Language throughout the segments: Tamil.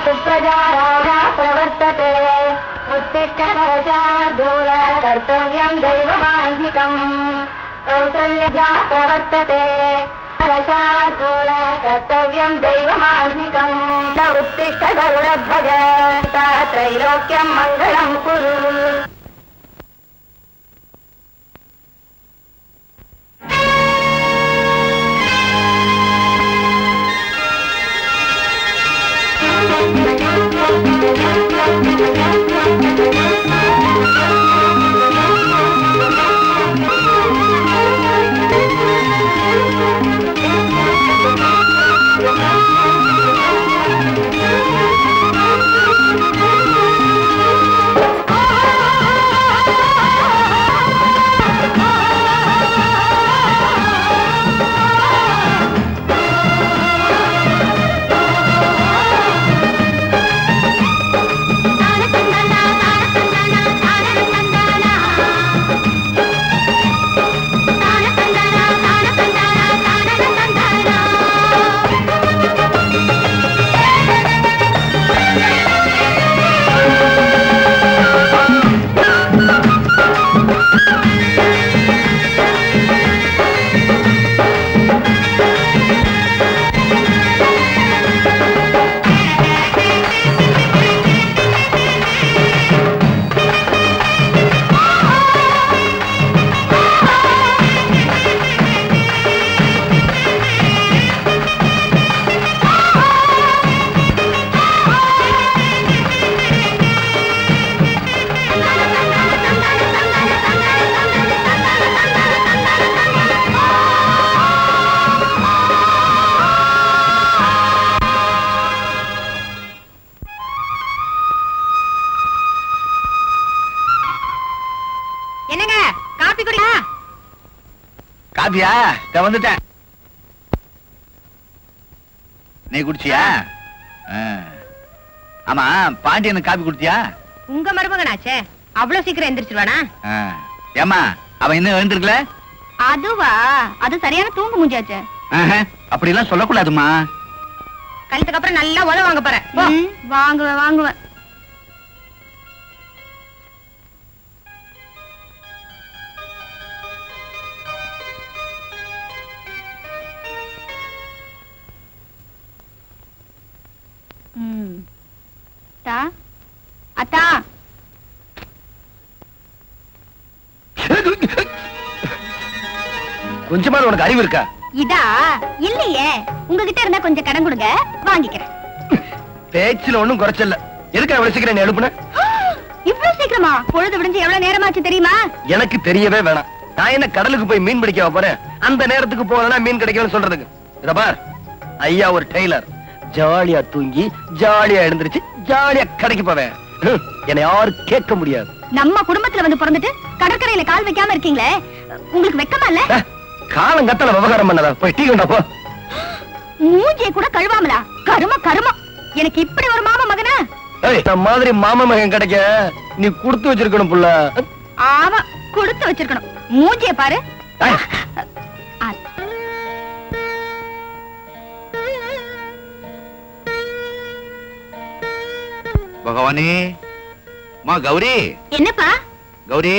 सुप्रजा राजा प्रवर्तते उत्तिष्ठकरशार्दूल कर्तव्यं दैवमान्धिकम् कौसल्यजा प्रवर्तते रशार्दूल कर्तव्यं दैवमान्धिकम् स उत्तिष्ठ गरुडध्वज त्रैलोक्यं मङ्गलं कुरु. காபியா வந்துட்டேன். நீ குடிச்சியா? ஆமா, பாண்டியனுக்கு காபி குடிச்சியா? உங்க மருமகனாச்சே, அவ்வளவு சீக்கிரம் எந்திரிச்சிருவானா? ஏமா, அவன் இன்னும் எழுந்திருக்கல? அதுவா, அது சரியான தூங்கு மூஞ்சாச்சே. அப்படி எல்லாம் சொல்லக்கூடாதுமா. கல்யாணத்துக்கு அப்புறம் நல்லா உல வாங்க போறேன். வாங்குவேன் வாங்குவேன். அத்தா, கொஞ்சமா உனக்கு அறிவு இருக்கா? இதா இல்லையே, உங்ககிட்ட இருந்தா கொஞ்சம் கடன் கொடுங்க, வாங்கிக்கிறேன். பேச்சுல ஒண்ணும் குறைச்சல. எதுக்கு அவ்வளவு சீக்கிரம் நீ எழுப்புன? இவ்வளவு சீக்கிரமா? பொழுது விடிஞ்சு எவ்வளவு நேரமாச்சு தெரியுமா? எனக்கு தெரியவே வேணாம். நான் என்ன கடலுக்கு போய் மீன் பிடிக்க போறேன்? அந்த நேரத்துக்கு போனா மீன் கிடைக்கும்னு சொல்றதுக்கு. இத பார், ஐயா ஒரு டெய்லர். ஜாலியா தூங்கி ஜாலியா எழுந்திருச்சு ஜாலியா கடைக்கு போவேன். என்னை யாரும் கேட்க முடியாது. நம்ம குடும்பத்துல வந்து பிறந்துட்டு கடற்கரையில கால் வைக்காம இருக்கீங்களே, உங்களுக்கு வெக்கமா இல்ல? காலம் கத்தல விவகாரம் பண்ணதா? போய் டீ கொண்டா போ. மூஞ்சியை கூட கழுவாமலா? கரும கருமம். எனக்கு இப்படி ஒரு மாமா மகனா? இந்த மாதிரி மாமா மகன் கிடைக்க நீ கொடுத்து வச்சிருக்கணும் புள்ள. ஆமா, கொடுத்து வச்சிருக்கணும். மூஞ்சியை பாரு. பகவானே, மா கௌரி. என்னப்பா? கௌரி,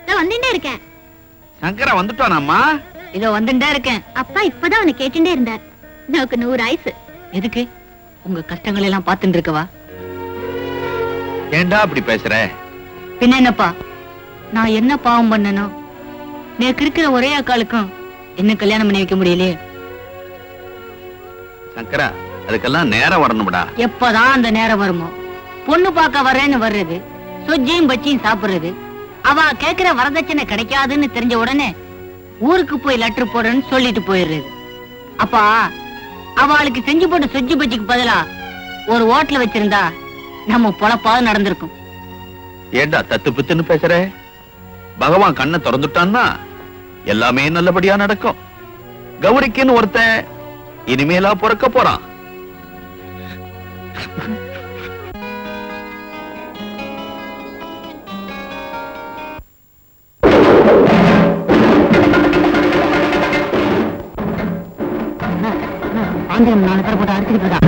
நான் வந்துட்டே இருக்கேன். சங்கரா வந்துட்டானாம்மா? இதோ வந்துட்டே இருக்கேன். அப்பா இப்பதான் அவனை கேட்டுட்டே இருந்தார். எனக்கு 100 ஆயுசு. எதுக்கு? உங்க கஷ்டங்கள் எல்லாம் பாத்துட்டு இருக்கவா? ஏண்டா அப்படி பேசுற? பின்ன என்னப்பா, நான் என்ன பாவம் பண்ணனும்? நேக்கு இருக்கிற ஒரே அக்காளுக்கும் என்ன கல்யாணம் பண்ணி வைக்க முடியலையே. சங்கரா, அதுக்கெல்லாம் நேரம் வரணும்டா. எப்பதான் அந்த நேரம் வருமோ? பொண்ணு பார்க்க வரேன்னு வர்றது, சொஜ்ஜியும் பச்சியும் சாப்பிடுறது, அவ கேக்குற வரதட்சணை கிடைக்காதுன்னு தெரிஞ்ச உடனே ஊருக்கு போய் லெட்டர் போடுறேன்னு சொல்லிட்டு போயிடுறது. அப்பா, அவளுக்கு செஞ்சு போட்டு சொஜ்ஜி பச்சிக்கு பதிலா ஒரு ஹோட்டல் வச்சிருந்தா நம்ம பொழப்பாவது நடந்திருக்கும். ஏண்டா தத்து பித்துன்னு பேசுற? பகவான் கண்ணை திறந்துட்டான்னா எல்லாமே நல்லபடியா நடக்கும். கௌரிக்குன்னு ஒருத்தன் இனிமேலா பிறக்க போறான். நாலு பேர் போட்டு அடிச்சுக்கிட்டு இருக்கா.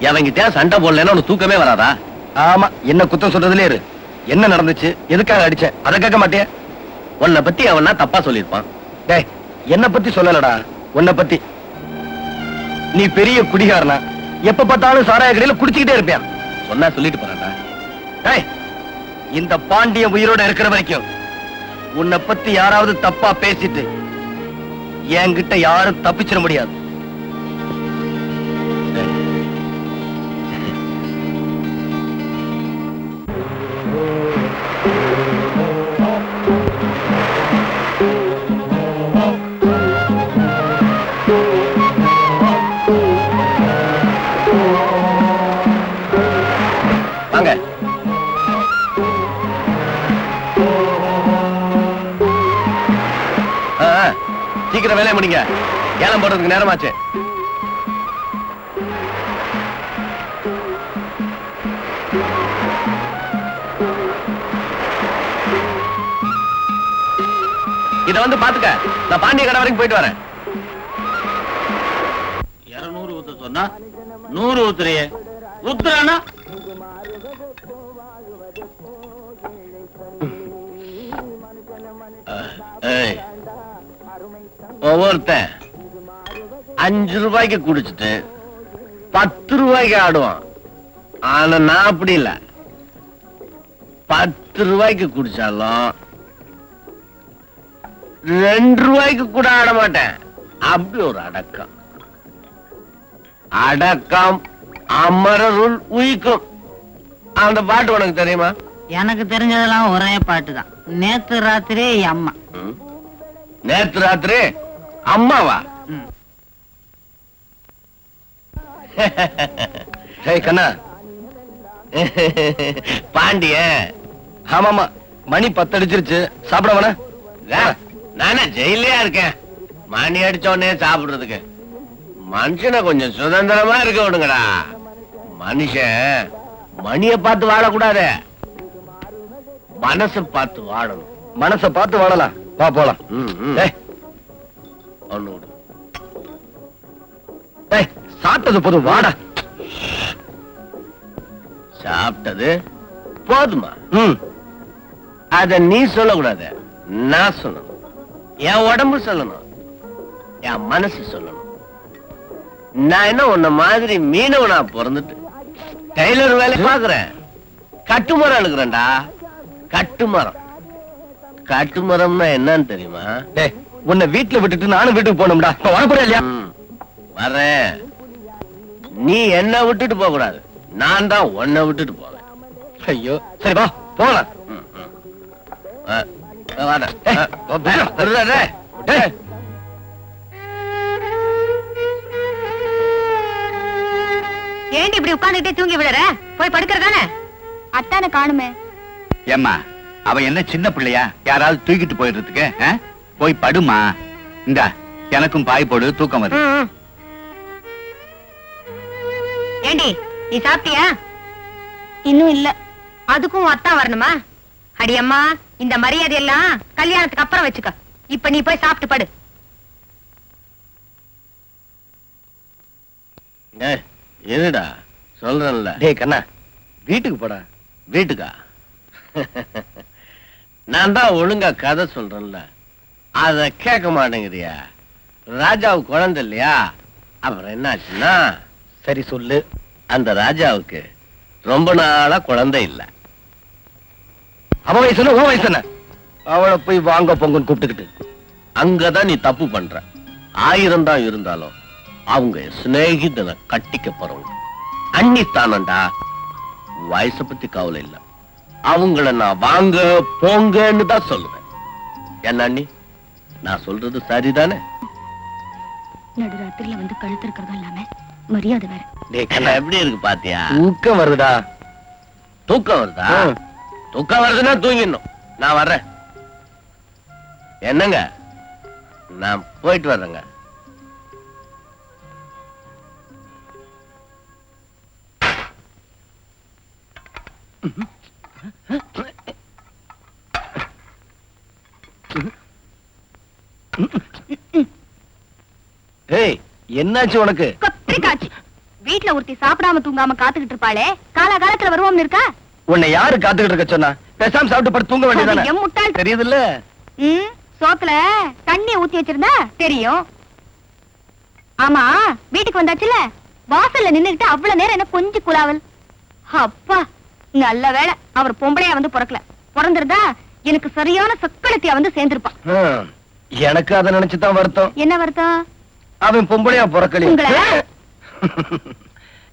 அவங்கிட்ட சண்டை போடலன்னா உனக்கு தூக்கமே வராதா? ஆமா, என்ன குத்தம் சொல்றதுலே இரு. என்ன நடந்துச்சு, எதுக்காக அடிச்ச, அதை கேட்க மாட்டியா? உன்னை பத்தி அவனா தப்பா சொல்லிருப்பான். டேய், என்ன பத்தி சொல்லலடா, உன்னை பத்தி. நீ பெரிய குடிகாரனா, எப்ப பார்த்தாலும் சாராய கடையில குடிச்சுக்கிட்டே இருப்பியா? சொன்னா சொல்லிட்டு போறேன்டா. டேய், இந்த பாண்டியன் உயிரோட இருக்கிற வரைக்கும் உன்னை பத்தி யாராவது தப்பா பேசிட்டு என்கிட்ட யாரும் தப்பிச்சிட முடியாது. வாங்க. சீக்கிரம் வேலையை முடிங்க, ஏலம் போடுறதுக்கு நேரமாச்சு. இத வந்து பாத்துக்க, நான் பாண்டிய கடை வரைக்கும் போயிட்டு வரேன். 200 ஊத்த சொன்னா 100 ஊத்துறியே, ஊத்துறானா? ஒவ்வொருத்தன் 5 ரூபாய்க்கு குடிச்சிட்டு 10 ரூபாய்க்கு ஆடுவான். ஆனா நான் அப்படி இல்ல, 10 ரூபாய்க்கு குடிச்சாலும் 2 ரூபாய்க்கு கூட ஆட மாட்டேன். அப்படி ஒரு அடக்கம். அடக்கம் அமரருள் உயிக்கும். அந்த பாட்டு உனக்கு தெரியுமா? எனக்கு தெரிஞ்சதெல்லாம் ஒரே பாட்டு தான். நேத்து ராத்திரி அம்மா. நேத்து ராத்திரி அம்மாவா? கண்ணா பாண்டிய. ஆமாமா, மணி 10 அடிச்சிருச்சு, சாப்பிட வேணா? நானே ஜெயிலையா இருக்கேன், மணி அடிச்ச உடனே சாப்பிடுறதுக்கு. மனுஷனை கொஞ்சம் சுதந்திரமா இருக்க விடுங்கடா. மனுஷன் மணிய பார்த்து வாழக்கூடாது, மனசை பார்த்து வாழணும். மனசை பார்த்து வாழலாம், வா போலாம். சாப்பிட்டது போதும், வாடா. சாப்பிட்டது போதுமா? அத நீ சொல்லக்கூடாது, நான் சொல்லணும். என் உடம்பு சொல்லணும், என் மனசு சொல்லணும். நான் என்ன உன்ன மாதிரி மீனவனா பிறந்துட்டு டெய்லர் வேலை பாக்குறேன்? கட்டுமரம் எழுக்கிறேன்டா, கட்டுமரம். கட்டுமரம்னா என்னன்னு தெரியுமா? உன்னை வீட்டுல விட்டுட்டு நானும் வீட்டுக்கு போகணும்டா. வரப்போற இல்லையா? வர்றேன். நீ என்ன விட்டுட்டு போக கூடாது, நான் தான் உன்னை விட்டுட்டு போவேன். ஐயோ, சரி வா போகலாம். ஏண்டி இப்படி உட்கார்ந்துட்டே தூங்கி விடுற? போய் படுக்கிறதானே. அத்தானை காணுமே. ஏம்மா, அவன் என்ன சின்ன பிள்ளையா, யாராவது தூக்கிட்டு போயிடுறதுக்கு? போய் படுமா. இந்த எனக்கும் பாய் போடு, தூக்கம் வருது. ஏண்டி நீ சாப்பிட்டியா? இன்னும் இல்ல. அதுக்கும் அத்தா வரணுமா? அடியம்மா, இந்த மரியாதை எல்லாம் கல்யாணத்துக்கு அப்புறம் வச்சுக்க. இப்ப நீ போய் சாப்பிட்டு படு. என்னடா சொல்றேன்ல. டேய் கண்ணா, வீட்டுக்கு போடா. வீட்டுக்கா? நான் தான் ஒழுங்கா கதை சொல்றேன்ல, அத கேட்க மாட்டேங்கிறியா? ராஜாவுக்கு குழந்தை இல்லையா? அப்புறம் என்னாச்சுன்னா, சரி சொல்லு. அந்த ராஜாவுக்கு ரொம்ப நாளா குழந்தை இல்ல. அவ வயசு என்ன, உன் வயசு என்ன? அவளை போய் வாங்க பொங்கன்னு கூப்பிட்டுக்கிட்டு அங்கதான் நீ தப்பு பண்ற. 1000 தான் இருந்தாலும் அவங்க சிநேகிதனை கட்டிக்க போறவங்க. அன்னித்தானண்டா. வயசை பத்தி கவலை இல்ல, அவங்கள நான் வாங்க போங்கன்னு தான் சொல்லுவேன். என்ன அண்ணி, நான் சொல்றது சரிதானே? நடுராத்திரில வந்து கழுத்து இருக்கிறதா இல்லாம மரியாதை வேற. எப்படி இருக்கு பாத்தியா? தூக்கம் வருதா? தூக்கம் வருதா? தூக்கம் வருதுன்னா தூங்கிடணும். நான் வர்றேன். என்னங்க, நான் போயிட்டு வர்றேங்க. ஏய், என்னாச்சு உனக்கு? கொத்திக்காச்சு. வீட்டுல ஒருத்தி சாப்பிடாம தூங்காம காத்துக்கிட்டு இருப்பாளே, காலகாலத்துல வருவோம்னு இருக்கா? உன்னை யாரு காத்துக்கிட்டு இருக்க சொன்னா? பேசாம சாப்பிட்டு படுத்து தூங்க வேண்டியதானே? என் முட்டாள். தெரியுதுல்ல? சோத்துல தண்ணி ஊத்தி வச்சிருந்தா தெரியும். ஆமா, வீட்டுக்கு வந்தாச்சுல, வாசல்ல நின்னுகிட்டு அவ்வளவு நேரம் என்ன கொஞ்சம் குலாவல். அப்பா, நல்ல வேளை அவர் பொம்பளையா வந்து பிறக்கல. பிறந்திருந்தா எனக்கு சரியான சக்களத்தியா வந்து சேர்ந்திருப்பான். எனக்கு அதை நினைச்சுதான் வருத்தம். என்ன வருத்தம்? அவன் பொம்பளையா பிறக்கல. உங்களை?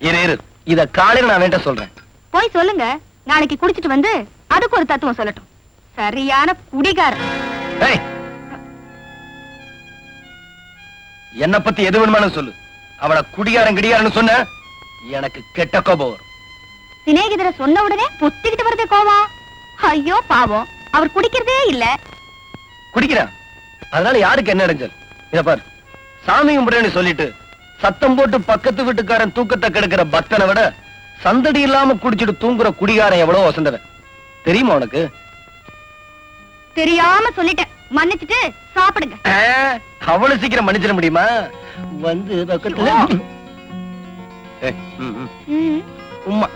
இரு, இத காலையில நான் வேண்ட சொல்றேன். போய் சொல்லுங்க, நாளைக்கு குடிச்சிட்டு வந்து அதுக்கு ஒரு தத்துவம் சொல்லட்டும். சரியான குடிகாரன். என்ன பத்தி எது வேணுமானு சொல்லு. அவளை குடிகாரன் கிடிகாரன்னு சொன்ன எனக்கு கெட்ட கோபம் வரும். சிநேகிதரை சொன்ன உடனே பொத்திக்கிட்டு வருதே கோவம். ஐயோ பாவம், அவர் குடிக்கிறதே இல்ல. குடிக்கிறான், அதனால யாருக்கு என்ன இடைஞ்சல்? இத பாரு, சாமி கும்பிடுன்னு சொல்லிட்டு சத்தம் போட்டு பக்கத்து வீட்டுக்காரன் தூக்கத்தை கெடுக்கிற பக்தனை விட சந்தடி இல்லாம குடிச்சிட்டு தூங்குற குடிகாரன் எவ்வளவு வசந்தவன் தெரியுமா உனக்கு? தெரியாம சொல்லிட்டேன், மன்னிச்சுட்டு சாப்பிடுங்க. அவ்வளவு சீக்கிரம் மன்னிச்சிட முடியுமா? வந்து பக்கத்துல உம்மா.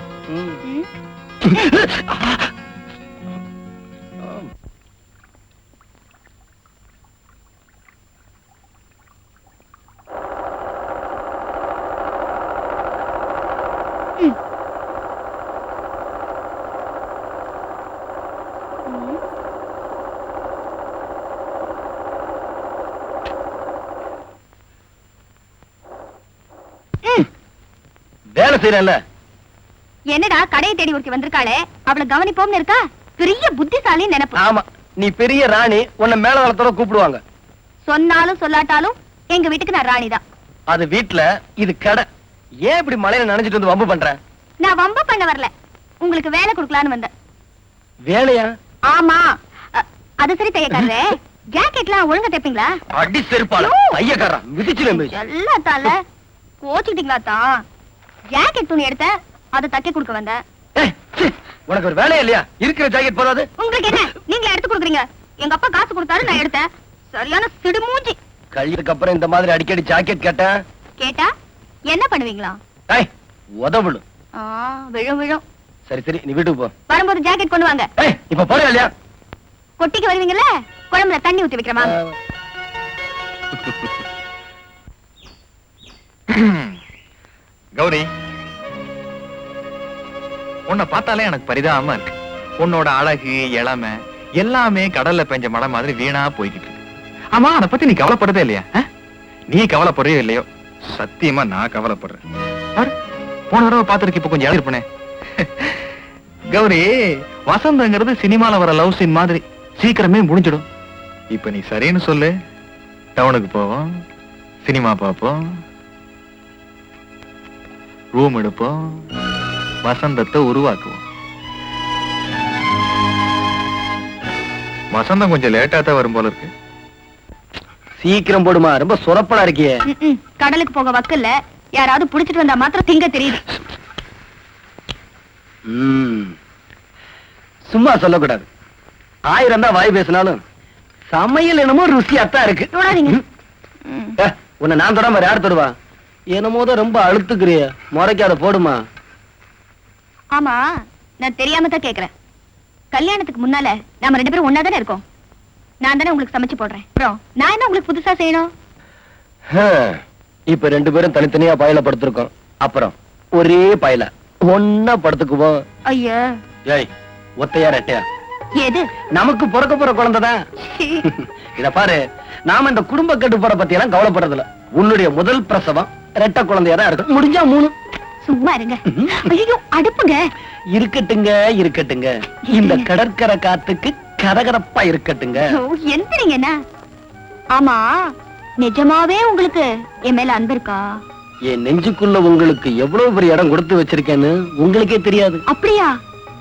வேலை செய்யறல. என்னடா கடையை தேடி ஒருத்தி வந்திருக்காளே, அவளை கவனிப்போம்னு இருக்கா? பெரிய புத்திசாலி நினைப்பு. ஆமா, நீ பெரிய ராணி, உன்னை மேல வளத்தோட கூப்பிடுவாங்க. சொன்னாலும் சொல்லாட்டாலும் எங்க வீட்டுக்கு நான் ராணி தான். அது வீட்டுல, இது கடை. ஏன் இப்படி மழையில நனைஞ்சிட்டு வந்து வம்பு பண்ற? நான் வம்பு பண்ண வரல, உங்களுக்கு வேலை கொடுக்கலான்னு வந்தேன். வேலையா? ஆமா. அது சரி தையக்காரரே, ஜாக்கெட்லாம் ஒழுங்கா தைப்பீங்களா? அடி செருப்பால தையக்காரா மிதிச்சிரும். எல்லாத்தால கோச்சிக்கிட்டீங்களா தான்? ஜாக்கெட் துணி எடுத்த, அதை தைக்க கொடுக்க வந்தேன். உனக்கு ஒரு வேலையா இல்லையா? இருக்கிற ஜாக்கெட் போதாது? உங்களுக்கு என்ன, நீங்களே எடுத்து கொடுக்குறீங்க. எங்க அப்பா காசு கொடுத்தாரு, நான் எடுத்தேன். சரியான சிடுமூஞ்சி. கல்யாணத்துக்கு அப்புறம் இந்த மாதிரி அடிக்கடி ஜாக்கெட் கேட்டேன். கேட்டா என்ன பண்ணுவீங்களா? உதவுளு. விழும் விழும். சரி சரி, நீ வீட்டுக்கு போ. வரும்போது ஜாக்கெட் கொண்டு வாங்க. இப்ப போறியா இல்லையா? கொட்டிக்கு வருவீங்கல்ல, குழம்புல தண்ணி ஊத்தி வைக்கிறமா? கௌரி, உன்னை பார்த்தாலே எனக்கு பரிதாபமா இருக்கு. உன்னோட அழகு இளமை எல்லாமே கடல்ல பெஞ்ச மழை மாதிரி வீணா போய்கிட்டு இருக்கு. ஆமா, அதை பத்தி நீ கவலைப்படுறதே இல்லையா? நீ கவலைப்படுறியோ இல்லையோ, சத்தியமா நான் கவலைப்படுறேன். போன தடவை பார்த்திருக்கு, இப்ப கொஞ்சம் இருப்பனே. கௌரி, வசந்தங்கிறது சினிமால வர லவ் சீன் மாதிரி சீக்கிரமே முடிஞ்சிடும். இப்ப நீ சரின்னு சொல்லு, டவுனுக்கு போவோம், சினிமா பார்ப்போம், ரூம் எடுப்போம், வசந்தத்தை உருவாக்குவோம். வசந்தம் கொஞ்சம் லேட்டா தான் வரும் போல இருக்கு. சீக்கிரம் போடுமா, ரொம்ப சொரப்படா இருக்கியே. கடலுக்கு போக வக்கல்ல, யாராவது புடிச்சிட்டு வந்தா மாத்திரம் திங்க தெரியுது. சும்மா சொல்லக்கூடாது. 1000 தான் வாய் பேசினாலும் சமையல் என்னமோ ருசியாத்தான் இருக்கு. உன்னை நான் தொடாம யார் தொடுவா? என்னமோதான் ரொம்ப அழுத்துக்கிறிய, முறைக்காத போடுமா. ஆமா, நான் தெரியாம தான் கேக்குறேன். கல்யாணத்துக்கு முன்னால நாம 2 பேரும் ஒன்னா தானே இருக்கோம். நான் தானே உங்களுக்கு சமைச்சு போடுறேன். அப்புறம் நான் என்ன உங்களுக்கு புதுசா செய்யணும்? இப்ப 2 பேரும் தனித்தனியா பாயில படுத்திருக்கோம். அப்புறம் ஒரே பாயில ஒன்னா படுத்துக்குவோம். ஐயா, ஏய், ஒத்தையா ரெட்டையா? எது? நமக்கு பிறக்க போற குழந்தைதான். இத பாரு, நாம இந்த குடும்ப கட்டுப்பாட பத்தி எல்லாம் கவலைப்படுறதில்ல. உன்னுடைய முதல் பிரசவம் ரெட்டை குழந்தையா தான் இருக்கு. முடிஞ்சா 3. சும்மா இருங்க. ஐயோ, அடுப்புங்க. இருக்கட்டுங்க இருக்கட்டுங்க, இந்த கடற்கரை காத்துக்கு கரகரப்பா இருக்கட்டுங்க. எந்திரிங்கண்ணா. ஆமா, நிஜமாவே உங்களுக்கு என் மேல அன்பு இருக்கா? என் நெஞ்சுக்குள்ள உங்களுக்கு எவ்வளவு பெரிய இடம் கொடுத்து வச்சிருக்கேன்னு உங்களுக்கே தெரியாது. அப்படியா?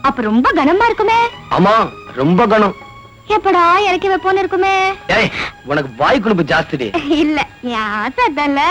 அப்ப ரொம்ப கனமா இருக்குமே. ஆமா, ரொம்ப கனம். எப்படா இறக்கி வைப்போன்னு இருக்குமே. ஏய், உனக்கு வாய் குழுப்பு ஜாஸ்தி. இல்ல, யாசதல்ல.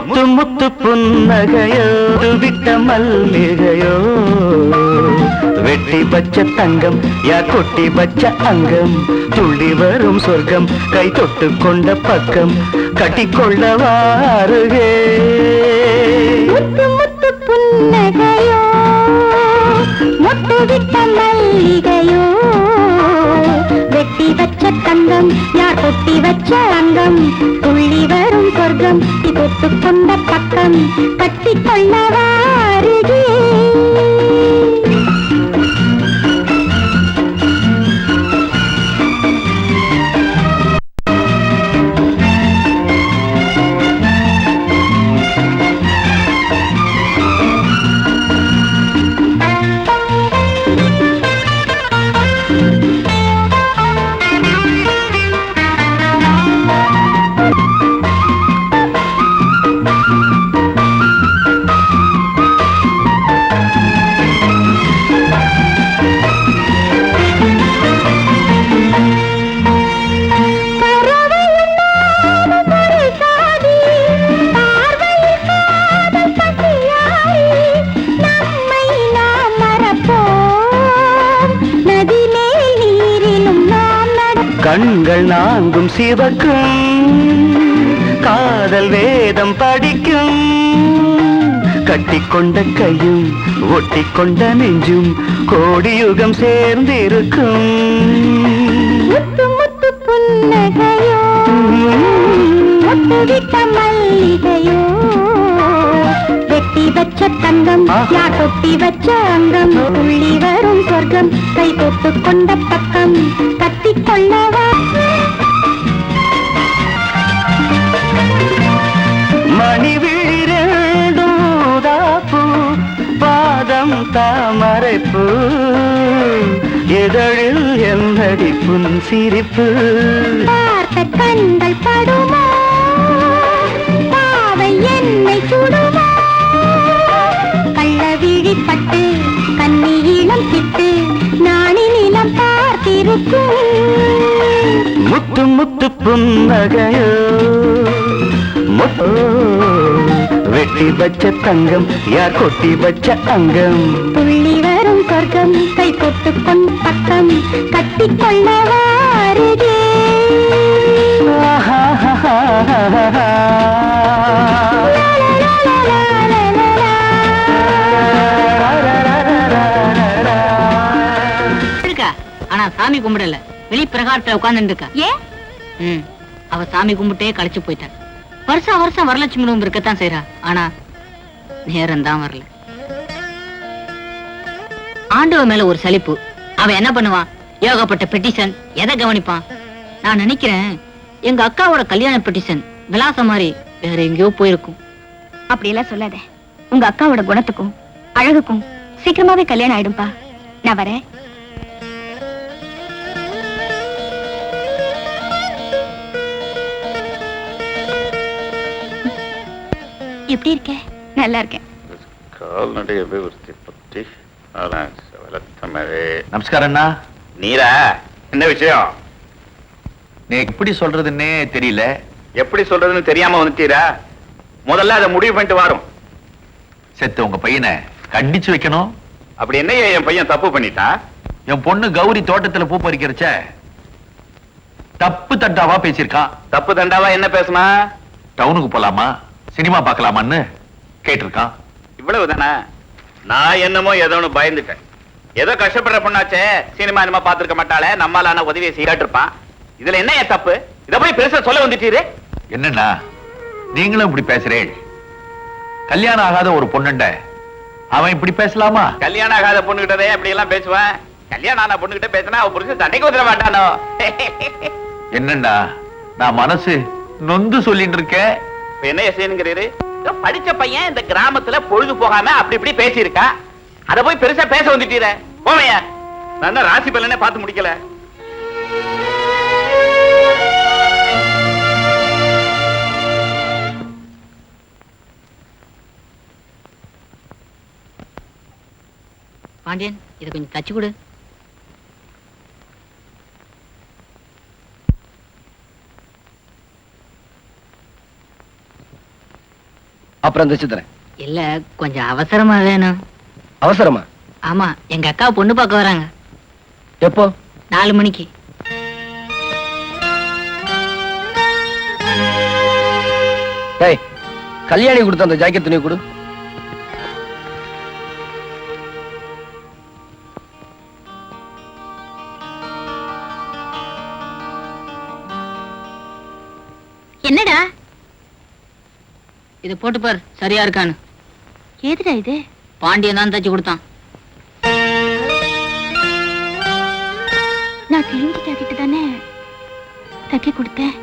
முத்து முத்து புன்னகையோ விட்ட மல்லிகையோ வெட்டி வச்ச தங்கம் யார் கொட்டி வச்ச அங்கம் துள்ளி வரும் சொர்க்கம் கை தொட்டு கொண்ட பக்கம் கட்டிக்கொள்ள வாருகே முத்து முத்து புன்னகையோ முட்டு விட்ட மல்லிகையோ வெட்டி வச்ச தங்கம் யார் கொட்டி வச்ச அங்கம் துள்ளி வரும் சொர்க்கம் தொட்டு கொண்ட பக்கம் கட்டிக்கொள்ள வாருகே கண்கள் நான்கும் சிவக்கும் காதல் வேதம் படிக்கும் கட்டிக்கொண்ட கையும் ஒட்டிக்கொண்ட நெஞ்சும் கோடியுகம் சேர்ந்திருக்கும் முத்து முத்து புன்னகையோ முட்டு விட்ட மல்லிகையோ வெட்டி வச்ச தங்கம் யார் கொட்டி வச்ச அங்கம் துள்ளி வரும் சொர்க்கம் கை தொட்டு கொண்ட பக்கம் கட்டிக்கொள்ளவா மணி விழிரூதாப்பு பாதம் தாமரைப்பு எதழில் என்னடி புன் சிரிப்பு பார்த்த கண்கள் படுமோ பாவை என்னை சுடுமோ கள்ள விழிப்பட்டு கண்ணி இளம் கிட்டு நாணி நிலம் பார்த்திருக்கும் முத்து முத்து புன்னகையோ முத்து வெட்டி வச்ச தங்கம் யார் கொட்டி வச்ச அங்கம் துள்ளி வரும் சொர்க்கம் கை கொட்டு கொண்ட பக்கம் கட்டிக்கொள்ள வாருகே இருக்கா ஆனா சாமி கும்பிடல வெளி பிரகாரத்துல உட்கார்ந்து இருக்கா ஏன் அவ சாமி கும்பிட்டே கழிச்சு போயிட்டா வருஷம் வருஷம் வரலட்சுமி நோம்பு இருக்கத்தான் செய்யறா ஆனா நேரம் தான் வரல ஆண்டவ மேல ஒரு சலிப்பு அவன் என்ன பண்ணுவான் ஏகப்பட்ட பெட்டிஷன் எதை கவனிப்பான் நான் நினைக்கிறேன் எங்க அக்காவோட கல்யாண பெட்டிஷன் விலாசம் மாதிரி வேற எங்கேயோ போயிருக்கும் அப்படியெல்லாம் சொல்லாத உங்க அக்காவோட குணத்துக்கும் அழகுக்கும் சீக்கிரமாவே கல்யாணம் ஆயிடும்பா நான் வரேன் எப்படி இருக்க நல்லா இருக்கேன் கால்நடை அபிவிருத்தி பற்றி நமஸ்காரம் அண்ணா. நீரா என்ன விஷயம்? நீ எப்படி சொல்றதுன்னே தெரியல. எப்படி சொல்றதுன்னு தெரியாம வந்துட்டீரா? முதல்ல அதை முடிவு பண்ணிட்டு வரும். செத்து உங்க பையனை கண்டிச்சு வைக்கணும். அப்படி என்ன என் பையன் தப்பு பண்ணிட்டான்? என் பொண்ணு கௌரி தோட்டத்துல பூ பறிக்கிறச்ச தப்பு தட்டாவா பேசியிருக்கான். தப்பு தண்டாவா என்ன பேசுனா? டவுனுக்கு போலாமா சினிமா பார்க்கலாமான்னு கேட்டிருக்கான். இவ்வளவுதானே? நான் என்னமோ ஏதோன்னு பயந்துட்டேன். ஏதோ கஷ்டப்படுற பொண்ணாச்சே, சினிமா என்னமா பாத்துருக்க மாட்டாளே, நம்மளான உதவியை செய்யாட்டிருப்பான். இதுல என்ன என் தப்பு? இத போய் பெருசா சொல்ல வந்துட்டீரு. என்னன்னா நீங்களும் இப்படி பேசுறேன். கல்யாணம் ஆகாத ஒரு பொண்ணுண்ட அவன் இப்படி பேசலாமா? கல்யாணம் ஆகாத பொண்ணுகிட்டதே அப்படி எல்லாம் பேசுவேன். கல்யாணம் ஆன பொண்ணுகிட்ட பேசினா அவன் புருஷன் சண்டைக்கு வந்துட மாட்டானோ? என்னன்னா நான் மனசு நொந்து சொல்லிட்டு இருக்கேன். என்ன செய்யணுங்கிறீரு? படிச்ச பையன் இந்த கிராமத்துல பொழுது போகாம அப்படி இப்படி பேசியிருக்கா. அத போய் பெருசா பேச வந்துட்டீர. போவையா, நான் ராசி பலனே பார்த்து முடிக்கல. பாண்டியன் இதை கொஞ்சம் தச்சு கொடு. அப்புறம் தைச்சு தரேன். இல்ல கொஞ்சம் அவசரமா வேணும். அவசரமா? ஆமா, எங்க அக்கா பொண்ணு பார்க்க வராங்க. எப்போ? 4 மணிக்கு. டேய், கல்யாணி கொடுத்த அந்த ஜாக்கெட் துணி கொடு. என்னடா இது போட்டு பார், சரியா இருக்கான்னு. ஏதுடா இது? பாண்டியன் தான் தச்சு கொடுத்தான். நான் கிழிஞ்ச ஜாக்கெட்டு தானே தைக்க கொடுத்தேன்.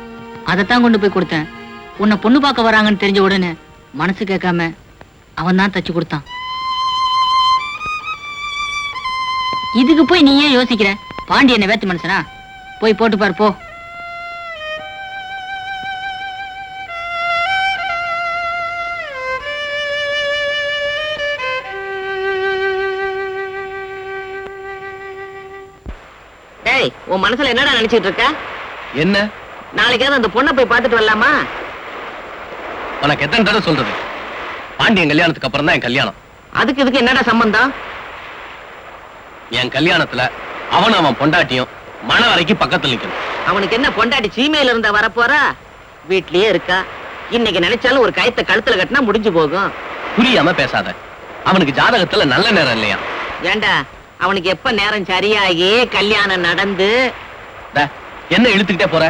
அதைத்தான் கொண்டு போய் கொடுத்தேன். உன்னை பொண்ணு பார்க்க வராங்கன்னு தெரிஞ்ச உடனே மனசு கேட்காம அவன் தான் தச்சு கொடுத்தான். இதுக்கு போய் நீ ஏன் யோசிக்கிற? பாண்டியனை வேத்து மனுஷனா? போய் போட்டு பார், போ. டேய், உன் மனசுல என்னடா நினைச்சிட்டு இருக்க? என்ன? நாளைக்காவது அந்த பொண்ணை போய் பார்த்துட்டு வரலாமா? உனக்கு எத்தனை தடவை சொல்றது? பாண்டியன் கல்யாணத்துக்கு அப்புறம் தான் என் கல்யாணம். அதுக்கு இதுக்கு என்னடா சம்பந்தம்? என் கல்யாணத்துல அவன் பொண்டாட்டியும் மன வரைக்கும் பக்கத்துல நிக்கணும். அவனுக்கு என்ன பொண்டாட்டி சீமையில இருந்தா வரப்போறா? வீட்லயே இருக்கா. இன்னைக்கு நினைச்சாலும் ஒரு கயத்தை கழுத்துல கட்டினா முடிஞ்சு போகும். புரியாம பேசாத. அவனுக்கு ஜாதகத்துல நல்ல நேரம் இல்லையா? ஏண்டா, அவனுக்கு எப்ப நேரம் சரியாகி கல்யாணம் நடந்து என்ன இழுத்துக்கிட்டே போற?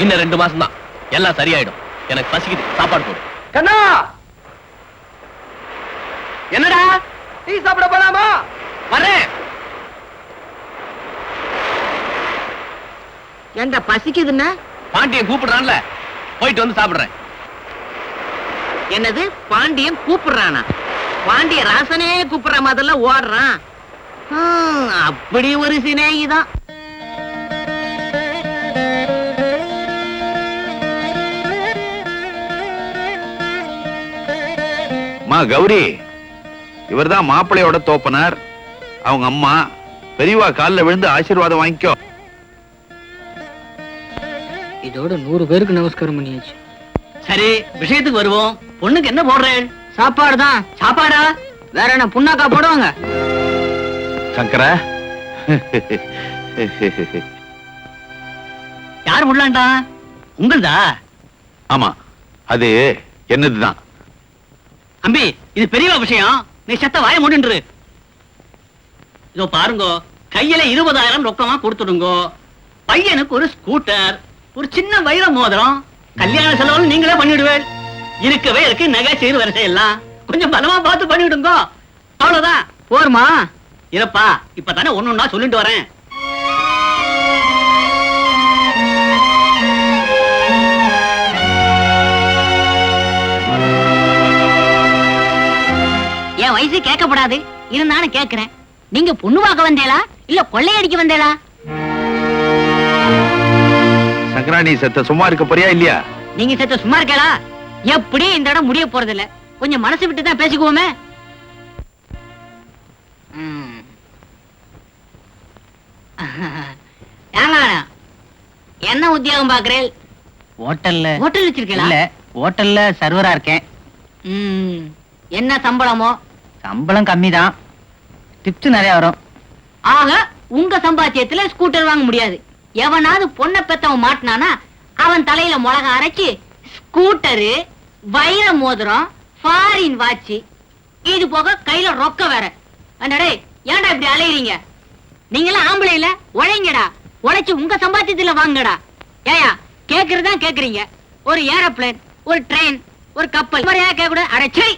இன்னும் 2 மாசம் தான், எல்லாம் சரியாயிடும். எனக்கு பசிக்குது, சாப்பாடு போடு. கண்ணா, என்னடா டீ சாப்பிட போலாமா? வரேன். ஏண்டா பசிக்குதுன்னா? பாண்டியன் கூப்பிடுறான்ல, போயிட்டு வந்து சாப்பிடுறேன். என்னது, பாண்டியன் கூப்பிடுறானா? பாண்டிய ராசனே கூப்பிடுற மாதிரிலாம் ஓடுறான். அப்படி ஒரு சிநேகிதான். கௌரி, இவர்தான் மாப்பிள்ளையோட தோப்பனார். அவங்க அம்மா பெரியவா காலில் விழுந்து ஆசீர்வாதம் வாங்கிக்கோ. இதோட 100 பேருக்கு நமஸ்காரம் பண்ணியாச்சு. சரி, விஷயத்துக்கு வருவோம். பொண்ணுக்கு என்ன போடுறேன்? சாப்பாடு தான். சாப்பாடா? வேற என்ன புண்ணாக்கா போடுவாங்க? சங்கரா, யார் முடலாண்டா? உங்களுதா? ஆமா, அது என்னதுதான். அம்பி, இது பெரிய விஷயம். நீ செத்த வாய மூடின்று. இதோ பாருங்க, கையில 20,000 ரொக்கமா கொடுத்துடுங்க. பையனுக்கு ஒரு ஸ்கூட்டர், ஒரு சின்ன வைர மோதிரம். கல்யாண செலவு நீங்களே பண்ணிடுவேன். இருக்கவே இருக்கு நகை சீர் வரிசை எல்லாம். கொஞ்சம் பலமா பார்த்து பண்ணிவிடுங்க. அவ்வளவுதான். போருமா? இருப்பா, இப்பதானே ஒண்ணுன்னா சொல்லிட்டு வரேன். என் வயசு கேட்கப்படாது, இருந்தாலும் கேட்கிறேன். நீங்க பொண்ணு பார்க்க வந்தேளா இல்ல கொள்ளையடிக்க வந்தேளா? சங்கரா, நீ செத்த சும்மா இருக்க போறியா இல்லையா? நீங்க செத்த சும்மா இருக்கலா? எப்படி இந்த இடம் முடிய போறது இல்ல. கொஞ்சம் மனசு விட்டு தான் பேசிக்குவோமே. என்ன உத்தியோகம் பாக்குறேன்? ஹோட்டல்ல. ஹோட்டல் வச்சிருக்கீங்களா? இல்ல, ஹோட்டல்ல சர்வரா இருக்கேன். என்ன சம்பளமோ? சம்பளம் கம்மிதான், டிப்ஸ் நிறைய வரும். ஆக உங்க சம்பாத்தியத்துல ஸ்கூட்டர் வாங்க முடியாது. எவனாவது பொண்ணை பெத்தவன் மாட்டினானா அவன் தலையில மிளகா அரைச்சி ஸ்கூட்டரு, வைர மோதிரம், ஃபாரின் வாட்சி, இது போக கையில ரொக்க வேற. அண்டடே, ஏன்டா இப்படி அலையறீங்க? நீங்களாம் ஆம்பளை இல்ல, உழைங்கடா. உழைச்சு உங்க சம்பாத்தியத்துல வாங்கடா. ஏயா, கேக்குறதுதான் கேக்குறீங்க. ஒரு ஏரோப்ளேன், ஒரு ட்ரெயின், ஒரு கப்பல் மாதிரியா கேட்க கூட? அடைச்சை.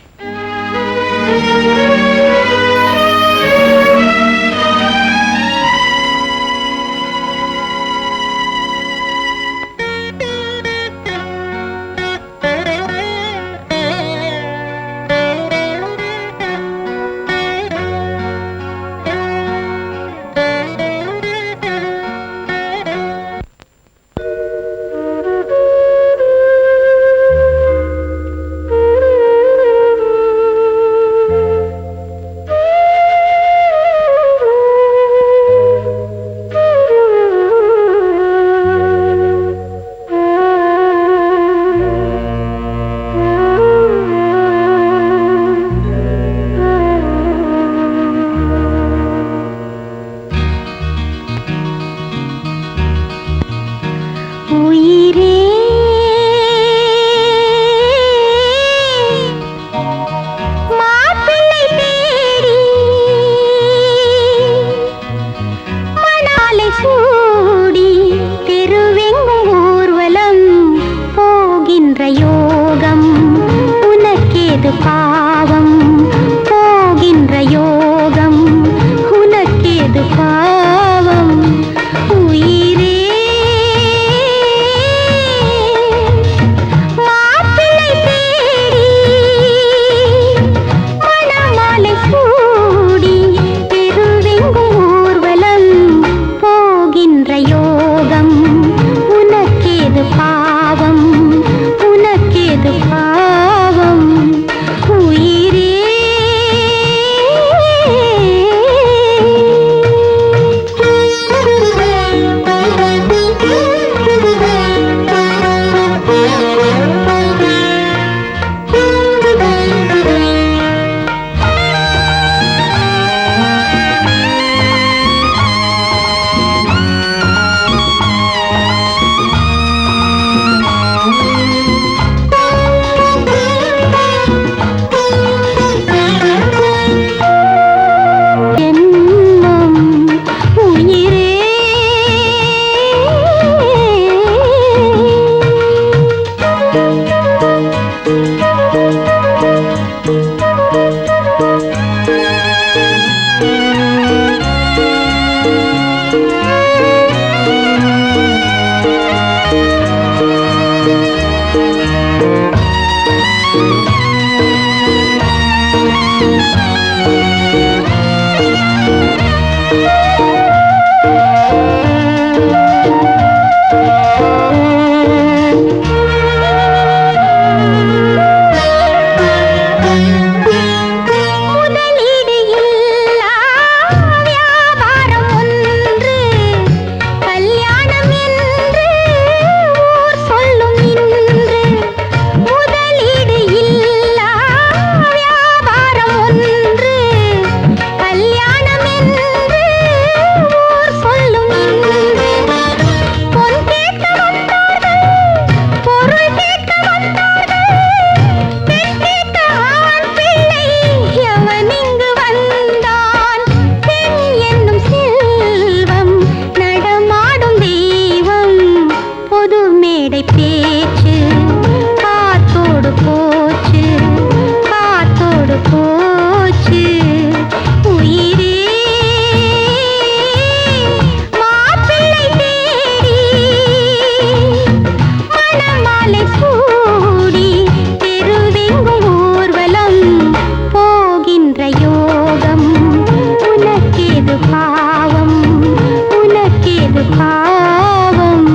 பாவம்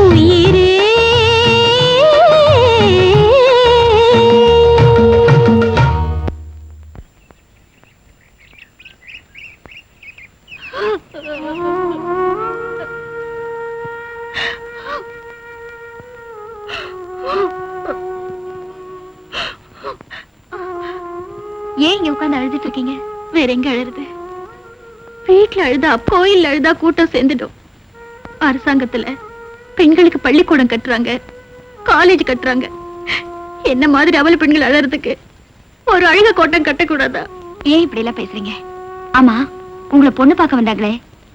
உயிரே ஏன் இங்க உட்கார்ந்து அழுதுட்டு இருக்கீங்க? வேற எங்க அழுறது? வீட்டுல அழுதா கோயில் அழுதா கூட்டம் சேர்ந்துடும். அரசாங்கத்துல பெண்களுக்கு பள்ளிக்கூடம் கட்டுறாங்க, காலேஜ் கட்டுறாங்க. என்ன மாதிரி அவல பெண்கள் அழறதுக்கு ஒரு அழுக கோட்டம் கட்டக்கூடாதா? ஏன் இப்படி எல்லாம் பேசுறீங்க? ஆமா, உங்களை பொண்ணு பார்க்க வந்தாங்களே,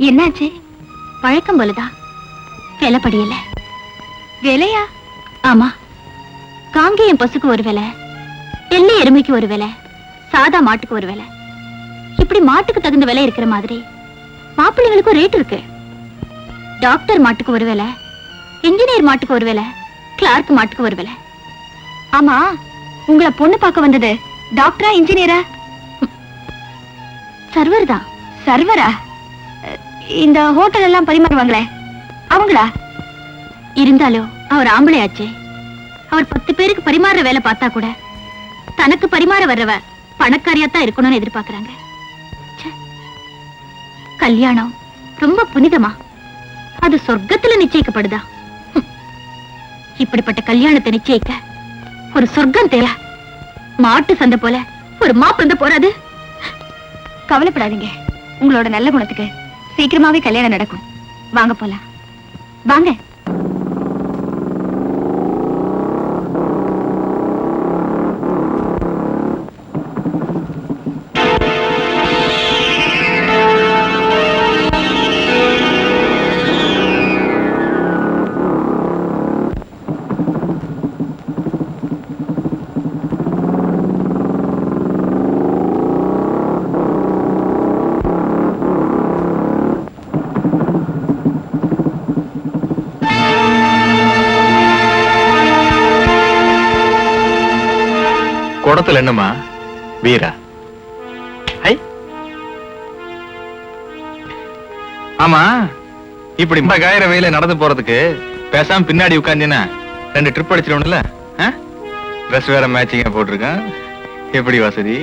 என்னாச்சு? பழக்கம் போலதான், விலை படியல. விலையா? ஆமா, காங்கேயம் பசுக்கு ஒரு விலை, எள்ளி எருமைக்கு ஒரு விலை, சாதா மாட்டுக்கு ஒரு விலை. இப்படி மாட்டுக்கு தகுந்த விலை இருக்கிற மாதிரி மாப்பிள்ளைகளுக்கும் ரேட் இருக்கு. டாக்டர் மாட்டுக்கு ஒரு விலை, இன்ஜினியர் மாட்டுக்கு ஒரு விலை, கிளார்க் மாட்டுக்கு ஒரு விலை. ஆமா, உங்களை பொண்ணு பார்க்க வந்தது டாக்டரா இன்ஜினியரா? சர்வர் தான். சர்வரா? இந்த ஹோட்டல் எல்லாம் பரிமாறுவாங்களே அவங்களா? இருந்தாலும் அவர் ஆம்பளையாச்சே. அவர் 10 பேருக்கு பரிமாற வேலை பார்த்தா கூட தனக்கு பரிமாற வர்றவ பணக்காரியாத்தான் இருக்கணும்னு எதிர்பார்க்கறாங்க. கல்யாணம் ரொம்ப புனிதமா? அது சொர்க்கத்துல நிச்சயிக்கப்படுதா? இப்படிப்பட்ட கல்யாணத்தை நிச்சயிக்க ஒரு சொர்க்கம் தேவை. மாட்டு சந்தை போல ஒரு மாப்பிள்ளை போறாது. கவலைப்படாதீங்க, உங்களோட நல்ல குணத்துக்கு சீக்கிரமாவே கல்யாணம் நடக்கும். வாங்க போலாம், வாங்க. குடத்துல என்னமா வீரா? ஆமா, இப்படி காயிற வெயில நடந்து போறதுக்கு பேசாம பின்னாடி உட்கார்ந்தீங்கன்னா 2 ட்ரிப் அடிச்சிருவல. ட்ரெஸ் வேற மேட்சிங்கா போட்டிருக்கான். எப்படி வசதி?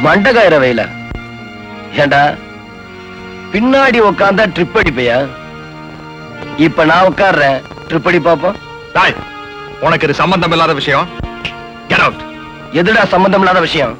மண்டகாயிர வெயில ஏண்டா பின்னாடி உட்கார்ந்தா ட்ரிப் அடிப்பையா? இப்ப நான் உட்கார்றேன், ட்ரிப் அடி பாப்போம். உனக்கு இது சம்பந்தம் இல்லாத விஷயம். Get out. எதுடா சம்பந்தம் இல்லாத விஷயம்?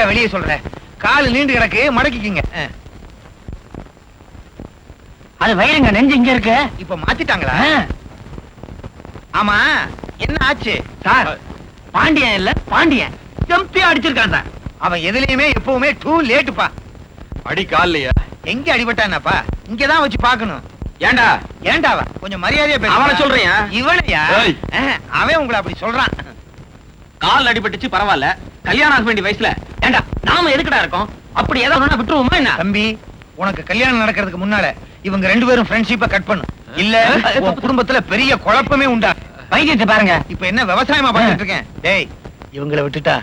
வெளியே சொல்றேன், காலு நீண்டு கிடக்கு, மடக்கிக்கிங்க. அது வயிறுங்க, நெஞ்சு இங்க இருக்கு. இப்ப மாத்திட்டாங்களா? ஆமா, என்ன ஆச்சு? சார், பாண்டியன் இல்ல பாண்டியன் ஜம்பியா அடிச்சிருக்கான் சார். அவன் எதுலயுமே எப்பவுமே டூ லேட்டுப்பா. அடி கால்லையா? எங்க அடிபட்டானப்பா? இங்கதான் வச்சு பாக்கணும். ஏண்டா? ஏண்டாவா? கொஞ்சம் மரியாதையா பேசு. அவனை சொல்றியா? இவனையா? ஏய். அவன் உங்களை அப்படி சொல்றான். கால் அடிபட்டுச்சு பரவாயில்ல, கல்யாணம் ஆக வேண்டிய வயசுல ஏண்டா நாம எதுக்குடா இருக்கோம்? அப்படி ஏதாவது விட்டுருவோமா என்ன? தம்பி, உனக்கு கல்யாணம் நடக்கிறதுக்கு முன்னால இவங்க 2 பேரும் ஃப்ரெண்ட்ஷிப்பை கட் பண்ணு. இல்ல உன் குடும்பத்துல பெரிய குழப்பமே உண்டா. வைத்தியத்தை பாருங்க. இப்ப என்ன விவசாயமா பண்ணிட்டு இருக்கேன்? டேய், இவங்களை விட்டுட்டா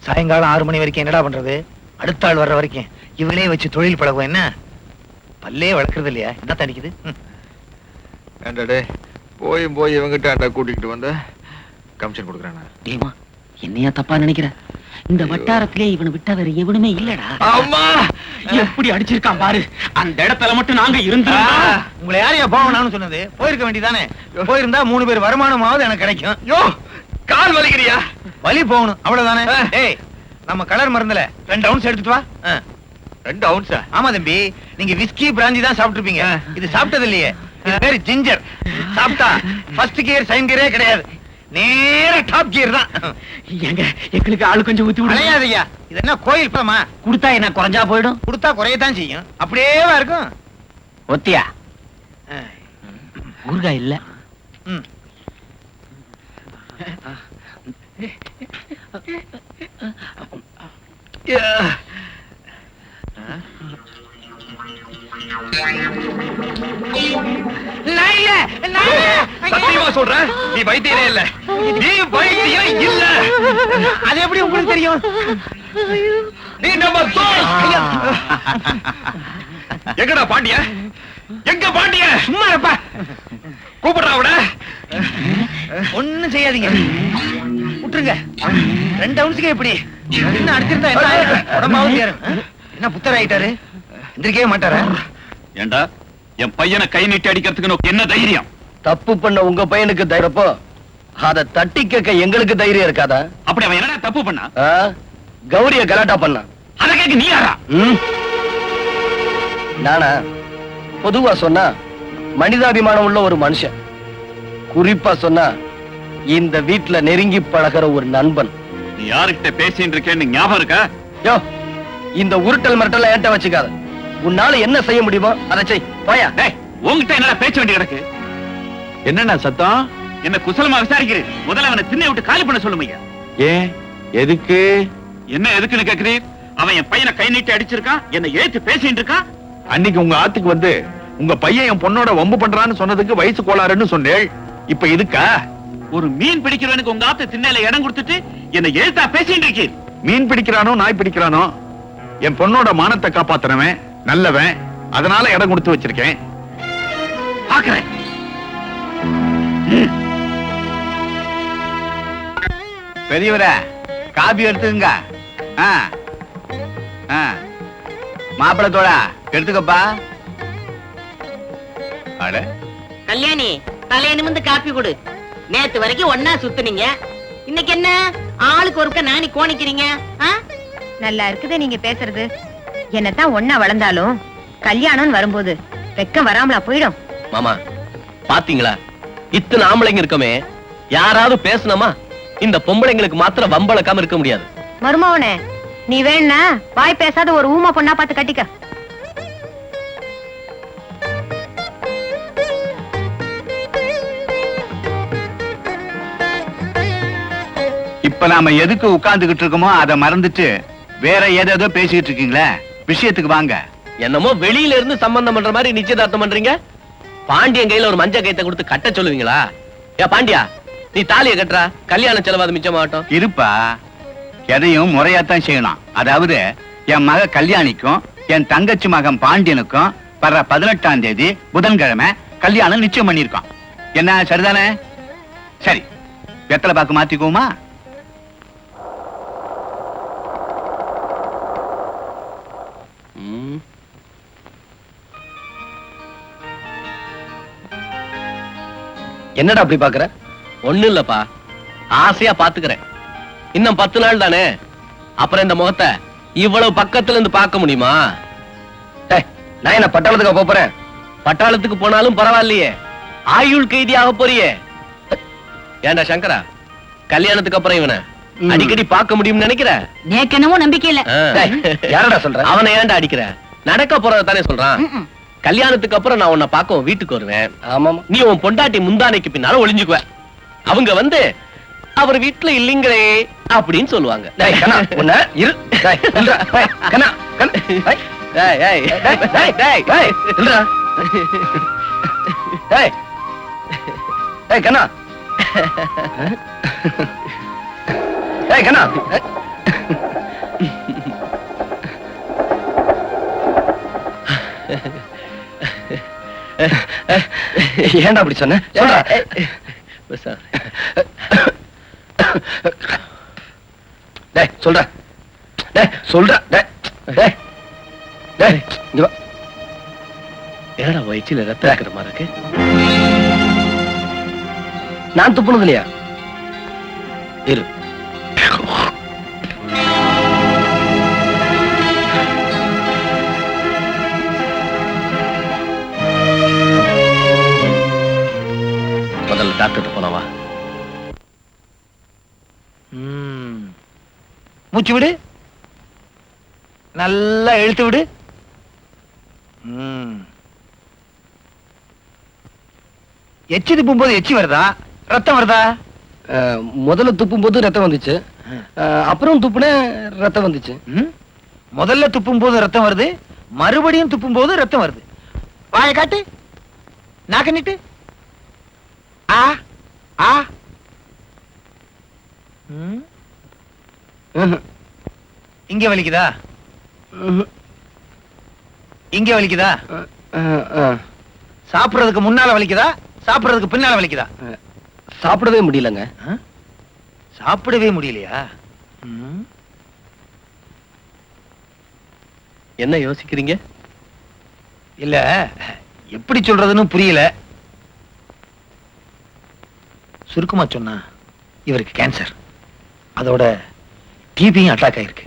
சாயங்காலம் 6 மணி வரைக்கும் என்னடா பண்றது? அடுத்த ஆள் வர்ற வரைக்கும் இவளே வச்சு தொழில் பழகும். என்ன பல்லே வளர்க்கறது இல்லையா? என்ன தணிக்குது? ஏண்டாடே போய் இவங்கிட்ட கூட்டிட்டு வந்த கமிஷன் கொடுக்குறானா? ஏமா என்னையா தப்பா நினைக்கிற? இந்த வட்டாரத்திலே இவனை விட்டா வேற எவனுமே இல்லடா. அம்மா எப்படி அடிச்சிருக்கான் பாரு. அந்த இடத்துல மட்டும் நாங்க இருந்தா உங்களை யாரையா போகணும்னு சொன்னது? போயிருக்க வேண்டியதானே. போயிருந்தா 3 பேர் வருமானமாவது எனக்கு கிடைக்கும். யோ கால் வலிக்கிறியா? வலி போகணும் அவ்வளவுதானே. டேய், நம்ம கலர் மருந்துல 2 ounce எடுத்துட்டு வா. 2 ounce? ஆமா தம்பி, நீங்க விஸ்கி பிராந்தி தான் சாப்பிட்டுருப்பீங்க. இது சாப்பிட்டது இல்லையே. இது பேரு ஜிஞ்சர். சாப்பிட்டா ஃபர்ஸ்ட் கியர் செகண்ட் கியரே கிடையாது, நேரா டாப் கியர் தான். எங்க எங்களுக்கு ஆளு கொஞ்சம் ஊத்தி விடு. அலையாதையா, இது என்ன கோயில் பழமா? கொடுத்தா என்ன குறைஞ்சா போயிடும்? கொடுத்தா குறையத்தான் செய்யும். அப்படியேவா இருக்கும்? ஒத்தியா ஊர்காய் இல்ல. ம். சத்தியமா சொல்றேன், நீ வைத்தியரே இல்ல. நீ வைத்தியம் இல்ல. அது எப்படி உங்களுக்கு தெரியும்? நீ நம்ம தோல். எங்கடா பாண்டிய? எங்க பாண்டிய? சும்மா இருப்பா. கூப்பிடுறா அவட. ஒண்ணும் செய்யாதீங்க, விட்டுருங்க. 2 ounce எப்படி? என்ன அடிச்சிருந்தா என்ன ஆயிருக்கும்? உடம்பாவது ஏறும். என்ன புத்தர் ஆயிட்டாரு? எந்திரிக்கவே மாட்டாரா? ஏண்டா என் பையனை கை நீட்டி அடிக்கிறதுக்கு உனக்கு என்ன தைரியம்? தப்பு பண்ண உங்க பையனுக்கு தைரியப்போ அதை தட்டி கேட்க எங்களுக்கு தைரியம் இருக்காதா? அப்படி அவன் என்னடா தப்பு பண்ணா? ஆ? கௌரிய கலாட்டா பண்ணா. அத கேட்க நீ யாரா? நானா? பொதுவா சொன்னா மனிதாபிமானம் உள்ள ஒரு மனுஷன், குறிப்பா சொன்னா இந்த வீட்டுல நெருங்கி பழகிற ஒரு நண்பன். நீ யாருக்கிட்ட பேசிட்டு இருக்கேன்னு ஞாபகம் இருக்கா? யோ, இந்த உருட்டல் மிரட்டல் என்கிட்ட வச்சுக்காத. உன்னால என்ன செய்ய முடியுமோ அதை செய். போயா. டேய், உன்கிட்ட என்னடா பேச்ச வேண்டி கிடக்கு? என்னண்ணா சத்தம்? என்ன குசலமா விசாரிக்கிறேன்? முதல்ல அவனை திண்ணை விட்டு காலி பண்ண சொல்லுமையா. ஏன் எதுக்கு? என்ன எதுக்குன்னு கேக்குறீர்? அவன் என் பையனை கை நீட்டி அடிச்சிருக்கான், என்ன ஏத்து பேசிட்டு இருக்கான். அன்னைக்கு உங்க ஆத்துக்கு வந்து உங்க பையன் என் பொண்ணோட வம்பு பண்றான்னு சொன்னதுக்கு வயசு கோளாறுன்னு சொன்னேள். இப்ப இதுக்கா? ஒரு மீன் பிடிக்கிறவனுக்கு உங்க ஆத்து திண்ணையில இடம் கொடுத்துட்டு என்ன ஏத்தா பேசிட்டு இருக்கீர்? மீன் பிடிக்கிறானோ நாய் பிடிக்கிறானோ, என் பொண்ணோட மானத்தை காப்பாத்துறவன் நல்லவன், அதனால இடம் கொடுத்து வச்சிருக்கேன். பாக்குறேன். பெரியவர காபி எடுத்துங்க. மாப்பிளத்தோட எடுத்துக்கப்பா. அட கல்யாணி தலைய நிமிந்து காப்பி கொடு. நேத்து வரைக்கும் ஒன்னா சுத்துனீங்க, இன்னைக்கு என்ன ஆளுக்கு ஒருக்க நானி கோணிக்கிறீங்க? நல்லா இருக்குது நீங்க பேசுறது. என்னத்தான் ஒன்னா வளர்ந்தாலும் கல்யாணம் வரும்போது வெக்கம் வராமலா போயிடும். மாமா பாத்தீங்களா, இத்தனை ஆம்பளைங்க இருக்கமே, யாராவது பேசணுமா? இந்த பொம்பளைங்களுக்கு மாத்திரம் வம்பளக்காம இருக்க முடியாது. மருமவனே, நீ வேணா வாய் பேசாத ஒரு ஊமா பொண்ணா பார்த்து கட்டிக்க. இப்ப நாம எதுக்கு உட்கார்ந்துகிட்டு இருக்கோமோ அதை மறந்துட்டு வேற ஏதேதோ பேசிக்கிட்டு இருக்கீங்களே, விஷயத்துக்கு வாங்க. என்னமோ வெளியில இருந்து சம்பந்தம் பண்ற மாதிரி நிச்சயதார்த்தம் பண்றீங்க. பாண்டியன் கையில ஒரு மஞ்ச கைத்தை கொடுத்து கட்ட சொல்லுவீங்களா? ஏ பாண்டியா, நீ தாலியை கட்டுறா, கல்யாண செலவாது மிச்சமாகட்டும். இருப்பா, எதையும் முறையாத்தான் செய்யணும். அதாவது என் மக கல்யாணிக்கும் என் தங்கச்சி மகன் பாண்டியனுக்கும் வர்ற 18ஆம் தேதி புதன்கிழமை கல்யாணம் நிச்சயம் பண்ணிருக்கோம். என்ன சரிதானே? சரி, வெத்தலை பாக்கு மாத்திக்குவோமா? என்னடா அப்படி பாக்குற? ஒண்ணு இல்லப்பா, ஆசையா பாத்துக்கிறேன். இன்னும் 10 நாள் தானே, அப்புறம் இந்த முகத்தை இவ்வளவு பக்கத்துல இருந்து பார்க்க முடியுமா? நான் என்ன பட்டாளத்துக்கு போறேன்? பட்டாளத்துக்கு போனாலும் பரவாயில்லையே, ஆயுள் கைதியாக போறியே. ஏண்டா சங்கரா, கல்யாணத்துக்கு அப்புறம் இவனை அடிக்கடி பார்க்க முடியும்னு நினைக்கிற? எனக்கு என்னமோ நம்பிக்கை இல்ல. யாரடா சொல்ற? அவனை ஏன்டா அடிக்கிற? நடக்க போறத தானே சொல்றான். கல்யாணத்துக்கு அப்புறம் நான் உன்னை பார்க்க உன் வீட்டுக்கு வருவேன். ஆமா, நீ உன் பொண்டாட்டி முந்தானைக்கு பின்னால ஒளிஞ்சுக்குவ. அவங்க வந்து அவர் வீட்டுல இல்லீங்களே அப்படின்னு சொல்லுவாங்க. ஏன்டா அப்படி சொன்ன? சொல்ற என்னடா வயிற்றில ரத்தம் இருக்கிற மாதிரி இருக்கு? நான் துப்புனது இல்லையா? இரு. முதல்ல டாக்டர் போனவா. மூச்சு விடு, நல்லா இழுத்து விடு. எச்சி துப்பும் போது எச்சி வருதா, ரத்தம் வருதா? முதல்ல துப்பும் போது ரத்தம் வந்துச்சு, அப்புறம் துப்புன ரத்தம் வந்துச்சு. முதல்ல துப்பும் போது ரத்தம் வருது, மறுபடியும் துப்பும் போது ரத்தம் வருது. வாயை காட்டு, நாக்க நீட்டு. ஆ ஆ. இங்க வலிக்குதா? இங்க வலிக்குதா? சாப்பிடுறதுக்கு முன்னால வலிக்குதா, சாப்பிடுறதுக்கு பின்னால வலிக்குதா? சாப்பிடவே முடியலங்க. சாப்பிடவே முடியலையா? என்ன யோசிக்கிறீங்க? இல்ல, எப்படி சொல்றதுன்னு புரியல. சுருக்கமா சொன்னா இவருக்கு கேன்சர், அதோட டிபியும் அட்டாக் ஆயிருக்கு.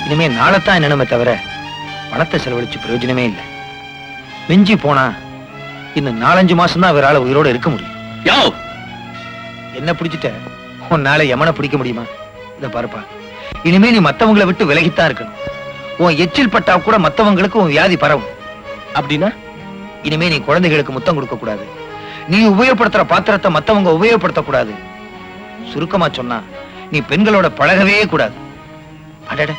இனிமே நாளைத்தான் என்னமே தவிர பணத்தை செலவழிச்சு பிரயோஜனமே இல்லை. மிஞ்சி போனா இன்னும் 4-5 மாசம் தான் அவரால் உயிரோட இருக்க முடியும். என்ன பிடிச்சிட்ட உன்னால யமனை பிடிக்க முடியுமா? இத பாருப்பா, இனிமே நீ மத்தவங்களை விட்டு விலகித்தான் இருக்கணும். உன் எச்சில் பட்டா கூட மத்தவங்களுக்கு உன் வியாதி பரவும். அப்படின்னா இனிமே நீ குழந்தைகளுக்கு முத்தம் கொடுக்க கூடாது, நீ உபயோகப்படுத்துற பாத்திரத்தை மத்தவங்க உபயோகப்படுத்த கூடாது. சுருக்கமா சொன்னா நீ பெண்களோட பழகவே கூடாது. அடட,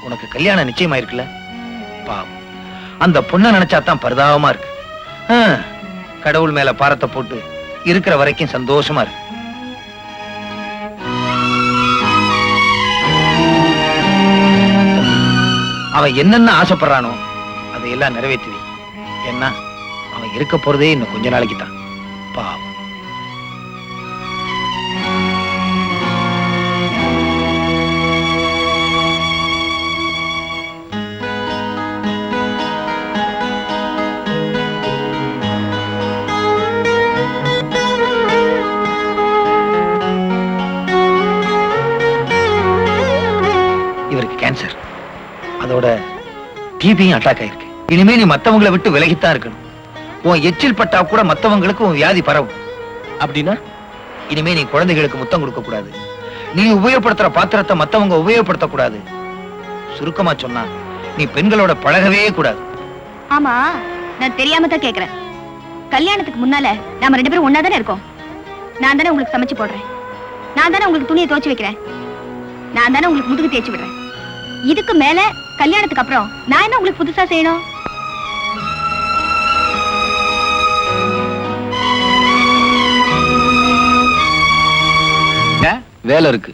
உனக்கு கல்யாணம் நிச்சயமாயிருக்குல்ல? பாவம், அந்த பொண்ணை நினைச்சாதான் பரிதாபமா இருக்கு. கடவுள் மேல பாரத்தை போட்டு இருக்கிற வரைக்கும் சந்தோஷமா இருக்கு. அவன் என்னென்ன ஆசைப்படுறானோ அதையெல்லாம் நிறைவேற்றி. ஏன்னா அவன் இருக்க போறதே இன்னும் கொஞ்ச நாளைக்கு தான். பாவம். இவருக்கு கேன்சர், அதோட டிபியும் அட்டாக் ஆயிருக்கு. இனிமே நீ மத்தவங்களை விட்டு விலகித்தான் இருக்கணும். உன் எச்சில் பட்டா கூட மத்தவங்களுக்கு உன் வியாதி பரவும். அப்படின்னா இனிமே நீ குழந்தைகளுக்கு முத்தம் கொடுக்க கூடாது, நீ உபயோகப்படுத்துற பாத்திரத்தை மத்தவங்க உபயோகப்படுத்த கூடாது. சுருக்கமா சொன்னா நீ பெண்களோட பழகவே கூடாது. ஆமா, நான் தெரியாம தான் கேக்குறேன். கல்யாணத்துக்கு முன்னால நாம 2 பேரும் ஒன்னா தானே இருக்கோம். நான் தானே உங்களுக்கு சமைச்சு போடுறேன், நான் தானே உங்களுக்கு துணியை துவைச்சு வைக்கிறேன், நான் தானே உங்களுக்கு முதுகு தேய்ச்சி விடுறேன். இதுக்கு மேல கல்யாணத்துக்கு அப்புறம் நான் என்ன உங்களுக்கு புதுசா செய்யணும்? வேலை இருக்கு.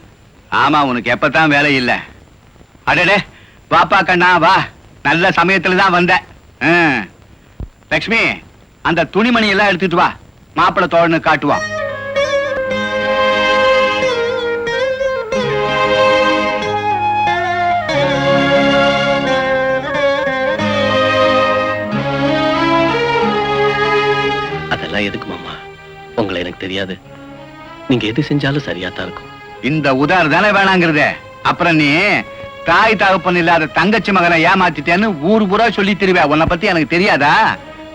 ஆமா, உனக்கு எப்பதான் வேலை இல்ல? அடடே, வாப்பா கண்ணா வா, நல்ல சமயத்துல தான் வந்த. லட்சுமி, அந்த துணிமணி எல்லாம் எடுத்துட்டு வா, மாப்பிள்ளை தோழனு காட்டுவான். அதெல்லாம் எதுக்கு மாமா? உங்களை எனக்கு தெரியாது, நீங்க எது செஞ்சாலும் சரியா தான் இருக்கும். இந்த உதாரணம் தானே வேணாங்கிறதே. அப்புறம் நீ தாய் தகப்பன் இல்லாத தங்கச்சி மகனை ஏமாத்திட்டேன்னு ஊர் பூரா சொல்லி திருவே. உன்னை பத்தி எனக்கு தெரியாதா?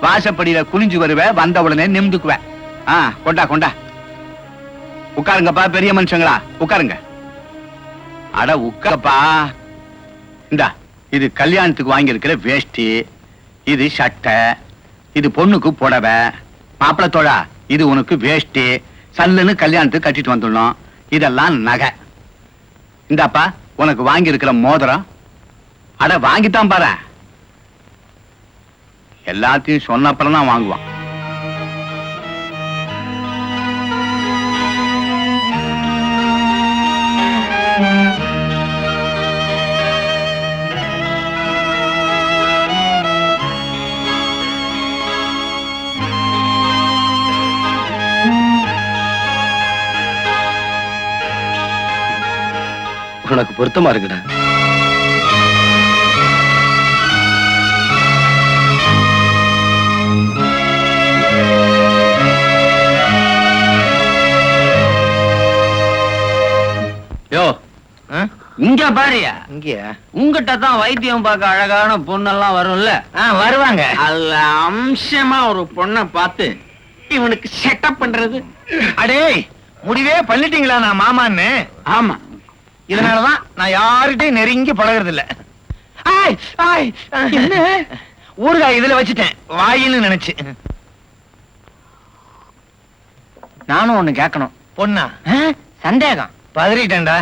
வாசப்படியில குனிஞ்சு வருவே, வந்த உடனே நிமிந்துக்குவேன். கொண்டா கொண்டா. உட்காருங்கப்பா பெரிய மனுஷங்களா உட்காருங்க. அட உட்காருப்பா. இந்தா இது கல்யாணத்துக்கு வாங்கி இருக்கிற வேஷ்டி, இது சட்டை, இது பொண்ணுக்கு புடவை. மாப்பிள்ளை தோழா இது உனக்கு வேஷ்டி, சல்லுன்னு கல்யாணத்துக்கு கட்டிட்டு வந்துடணும். இதெல்லாம் நகை. இந்தாப்பா உனக்கு வாங்கி இருக்கிற மோதிரம். அட வாங்கித்தான் பாரு. எல்லாத்தையும் சொன்ன அப்புறம் தான் வாங்குவான். உனக்கு பொருத்தமா இருக்குடா. யோ இங்க பாரியா, இங்கயா? உங்ககிட்ட தான் வைத்தியம் பார்க்க அழகான பொண்ணெல்லாம் வரும்ல. வருவாங்க. அதுல அம்சமா ஒரு பொண்ணை பார்த்து இவனுக்கு செட்டப் பண்றது. அடே முடிவே பண்ணிட்டீங்களா நான் மாமான்னு? ஆமா, இதனாலதான் நான் யார்கிட்டயும் நெருங்கி பழகிறது இல்ல. ஊறுகாய் இதுல வச்சுட்டேன் வாயின்னு நினைச்சு. நானும் ஒண்ணு கேட்கணும். பொண்ணா? சந்தேகம். பதறிட்டேன்டா.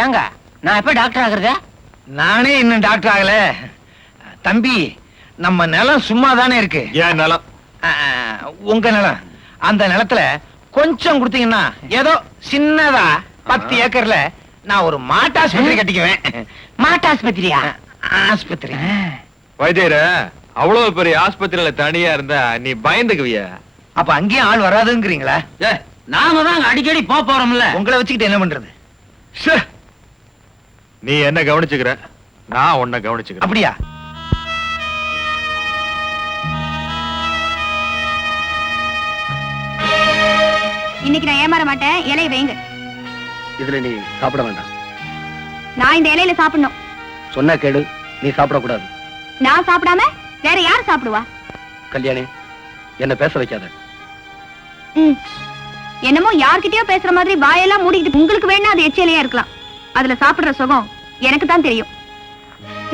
ஏங்க நான் எப்ப டாக்டர் ஆகுறத? நானே இன்னும் டாக்டர் ஆகல. தம்பி நம்ம நிலம் சும்மா தானே இருக்கு. ஏன் நிலம்? உங்க நிலம். அந்த நிலத்துல கொஞ்சம் கொடுத்தீங்கன்னா ஏதோ சின்னதா 10 ஏக்கர்ல நான் ஒரு மாட்டாஸ்பத்திரி கட்டிக்குவேன். மாட்டாஸ்பத்திரியா? ஆஸ்பத்திரி. வைத்தியர அவ்வளவு பெரிய ஆஸ்பத்திரியில தனியா இருந்தா நீ பயந்துக்குவிய. அப்ப அங்கேயும் ஆள் வராதுங்கிறீங்களா? நாம தான் அடிக்கடி போறோம்ல. உங்களை வச்சுக்கிட்டு என்ன பண்றது? நீ என்ன கவனிச்சுக்கிற, நான் உன்னை கவனிச்சுக்கிறேன். அப்படியா? இன்னைக்கு நான் ஏமாற மாட்டேன். இலையை வைங்க. இதுல நீ சாப்பிட வேண்டாம். நான் இந்த இலையில சாப்பிடணும். சொன்னா கேடு, நீ சாப்பிடக்கூடாது. நான் சாப்பிடாம வேற யார் சாப்பிடுவா? கல்யாணி என்ன பேச வைக்காத. ம். என்னமோ யார்கிட்டயோ பேசுற மாதிரி வாயெல்லாம் மூடிக்கிட்டு உங்களுக்கு வேணா அது எச்சிலையா இருக்கலாம். அதுல சாப்பிடுற சுகம் எனக்கு தான் தெரியும்.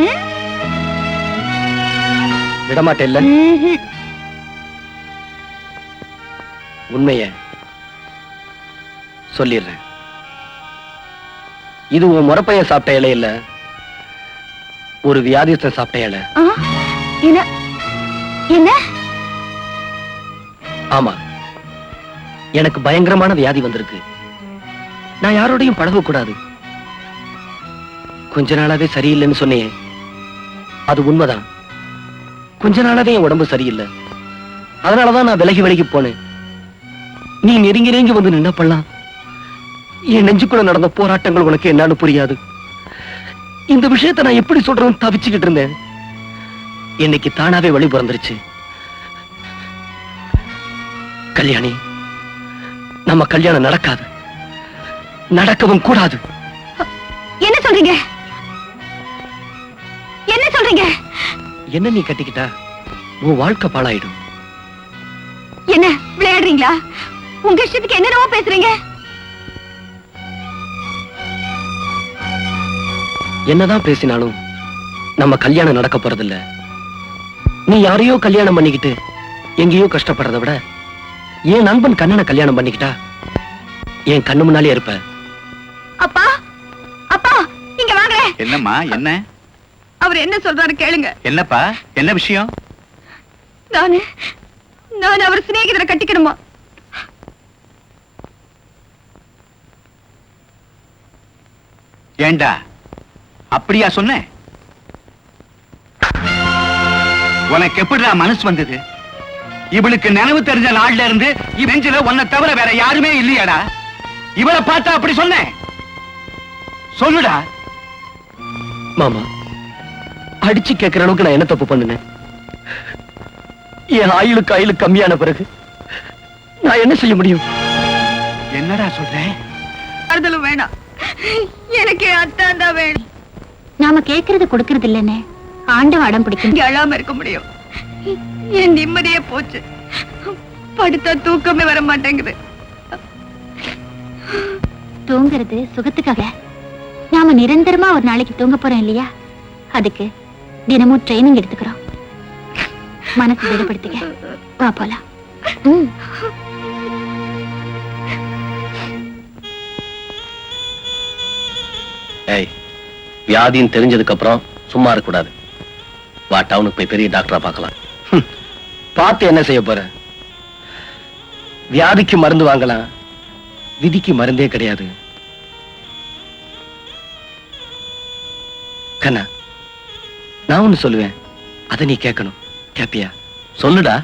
ம்? விடமாட்டேல்ல. ம்ஹும். உண்மைய சொல்லிடுறேன். இது உன் முறப்பைய சாப்பிட்ட இலை இல்ல, ஒரு வியாதிஸ்தன் சாப்பிட்ட இலை. ஆ, என்ன என்ன? ஆமா, எனக்கு பயங்கரமான வியாதி வந்திருக்கு. நான் யாரோடையும் பழகக்கூடாது. கொஞ்ச நாளாவே சரியில்லைன்னு சொன்னேன். அது உண்மைதான். கொஞ்ச நாளாவே என் உடம்பு சரியில்லை. அதனாலதான் நான் விலகி போனேன். நீ நெருங்கி வந்து நின்னப்பலாம் என் நெஞ்சுக்குள்ள நடந்த போராட்டங்கள் உனக்கு என்னன்னு புரியாது. இந்த விஷயத்தை நான் எப்படி சொல்றேன்னு தவிச்சுக்கிட்டு இருந்தேன். இன்னைக்கு தானாவே வழி பிறந்துருச்சு. கல்யாணி, நம்ம கல்யாணம் நடக்காது, நடக்கவும் கூடாது. என்ன சொல்றீங்க? என்ன சொல்றீங்க? என்ன நீ கட்டிக்கிட்டா உன் வாழ்க்கை பாழாயிடும். என்ன விளையாடுறீங்களா? உங்க இஷ்டத்துக்கு என்னென்னவோ பேசுறீங்க. என்னதான் பேசினாலும் நம்ம கல்யாணம் நடக்க போறதில்ல. நீ யாரையோ கல்யாணம் பண்ணிக்கிட்டு எங்கேயோ கஷ்டப்படுறத விட என் நண்பன் கண்ணனை கல்யாணம் பண்ணிக்கிட்டா என் கண்ணு முன்னாலே இருப்ப. அப்பா, அப்பா இங்க வாங்க. என்னம்மா என்ன? அவர் என்ன சொல்றாரு கேளுங்க. என்னப்பா என்ன விஷயம்? நான் அவர் சிநேகிதரை கட்டிக்கணுமா? ஏண்டா அப்படியா சொன்ன? உனக்கு எப்படிடா மனசு வந்தது? இவளுக்கு நினைவு தெரிஞ்ச நாள்ல இருந்து நெஞ்சில உன்னை தவிர வேற யாருமே இல்லையாடா? இவளை பார்த்தா அப்படி சொன்ன? சொல்லுடா. மாமா, அடிச்சு கேட்கிற அளவுக்கு நான் என்ன தப்பு பண்ணுனேன்? என் ஆயுளுக்கு கம்மியான பிறகு நான் என்ன செய்ய முடியும்? என்னடா சொல்றேன்? அறுதலும் வேணாம், எனக்கு அத்தான் தான் வேணும். நாம கேக்குறது கொடுக்கறது இல்லன்னு ஆண்டவன் அடம் பிடிக்கும். இங்க அழாம இருக்க முடியும். என் நிம்மதியே போச்சு. படுத்தா தூக்கமே வர மாட்டேங்குது. தூங்குறது சுகத்துக்காக. நாம நிரந்தரமா ஒரு நாளைக்கு தூங்க போறோம் இல்லையா? அதுக்கு தினமும் ட்ரைனிங் எடுத்துக்கிறோம். மனசு விடுபடுத்திக்க. வா போலாம். ஏய், வியாதின்னு தெரிஞ்சதுக்கு அப்புறம் சும்மா இருக்க கூடாது. வா, டவுனுக்கு போய் பெரிய டாக்டரா பார்க்கலாம். பார்த்து என்ன செய்ய போற? வியாதிக்கு மருந்து வாங்கலாம், விதிக்கு மருந்தே கிடையாது. கண்ணா, நான் ஒண்ணு சொல்லுவேன், அத நீ கேட்கணும். கேப்பியா? சொல்லுடா.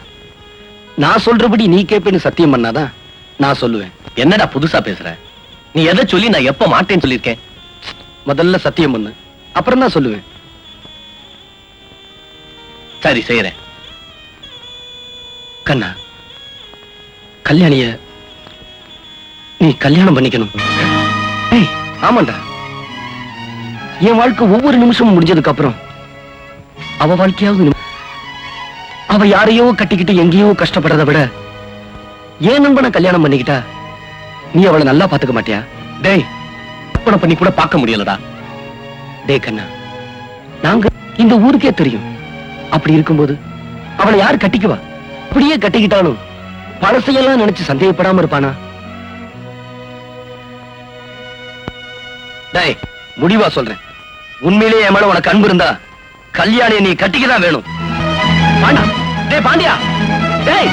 நான் சொல்றபடி நீ கேப்பேன்னு சத்தியம் பண்ணாதான் நான் சொல்லுவேன். என்னடா புதுசா பேசுற? நீ எதை சொல்லி நான் எப்ப மாட்டேன்னு சொல்லியிருக்கேன்? முதல்ல சத்தியம் பண்ணு, அப்புறம் தான் சொல்லுவேன். சரி, செய்யறேன். கண்ணா, கல்யாணிய நீ கல்யாணம் பண்ணிக்கணும். ஏய், ஆமாண்டா. என் வாழ்க்கை ஒவ்வொரு நிமிஷமும் முடிஞ்சதுக்கு அப்புறம் அவ வாழ்க்கையாவது அவ யாரையோ கட்டிக்கிட்டு எங்கேயோ கஷ்டப்படுறத விட ஏன் நண்பனை கல்யாணம் பண்ணிக்கிட்டா நீ அவளை நல்லா பாத்துக்க மாட்டியா? டேய், கற்பனை பண்ணி கூட பார்க்க முடியலடா. டேய் கண்ணா, நாங்க இந்த ஊருக்கே தெரியும். அப்படி இருக்கும்போது அவளை யாரு கட்டிக்குவா? அப்படியே கட்டிக்கிட்டாலும் பழசையெல்லாம் நினைச்சு சந்தேகப்படாம இருப்பானா? டேய், முடிவா சொல்றேன், உண்மையிலேயே என் மேல உனக்கு அன்பு இருந்தா கல்யாணியை நீ கட்டிக்கதான் வேணும். பாண்டா, டேய் பாண்டியா, டேய்.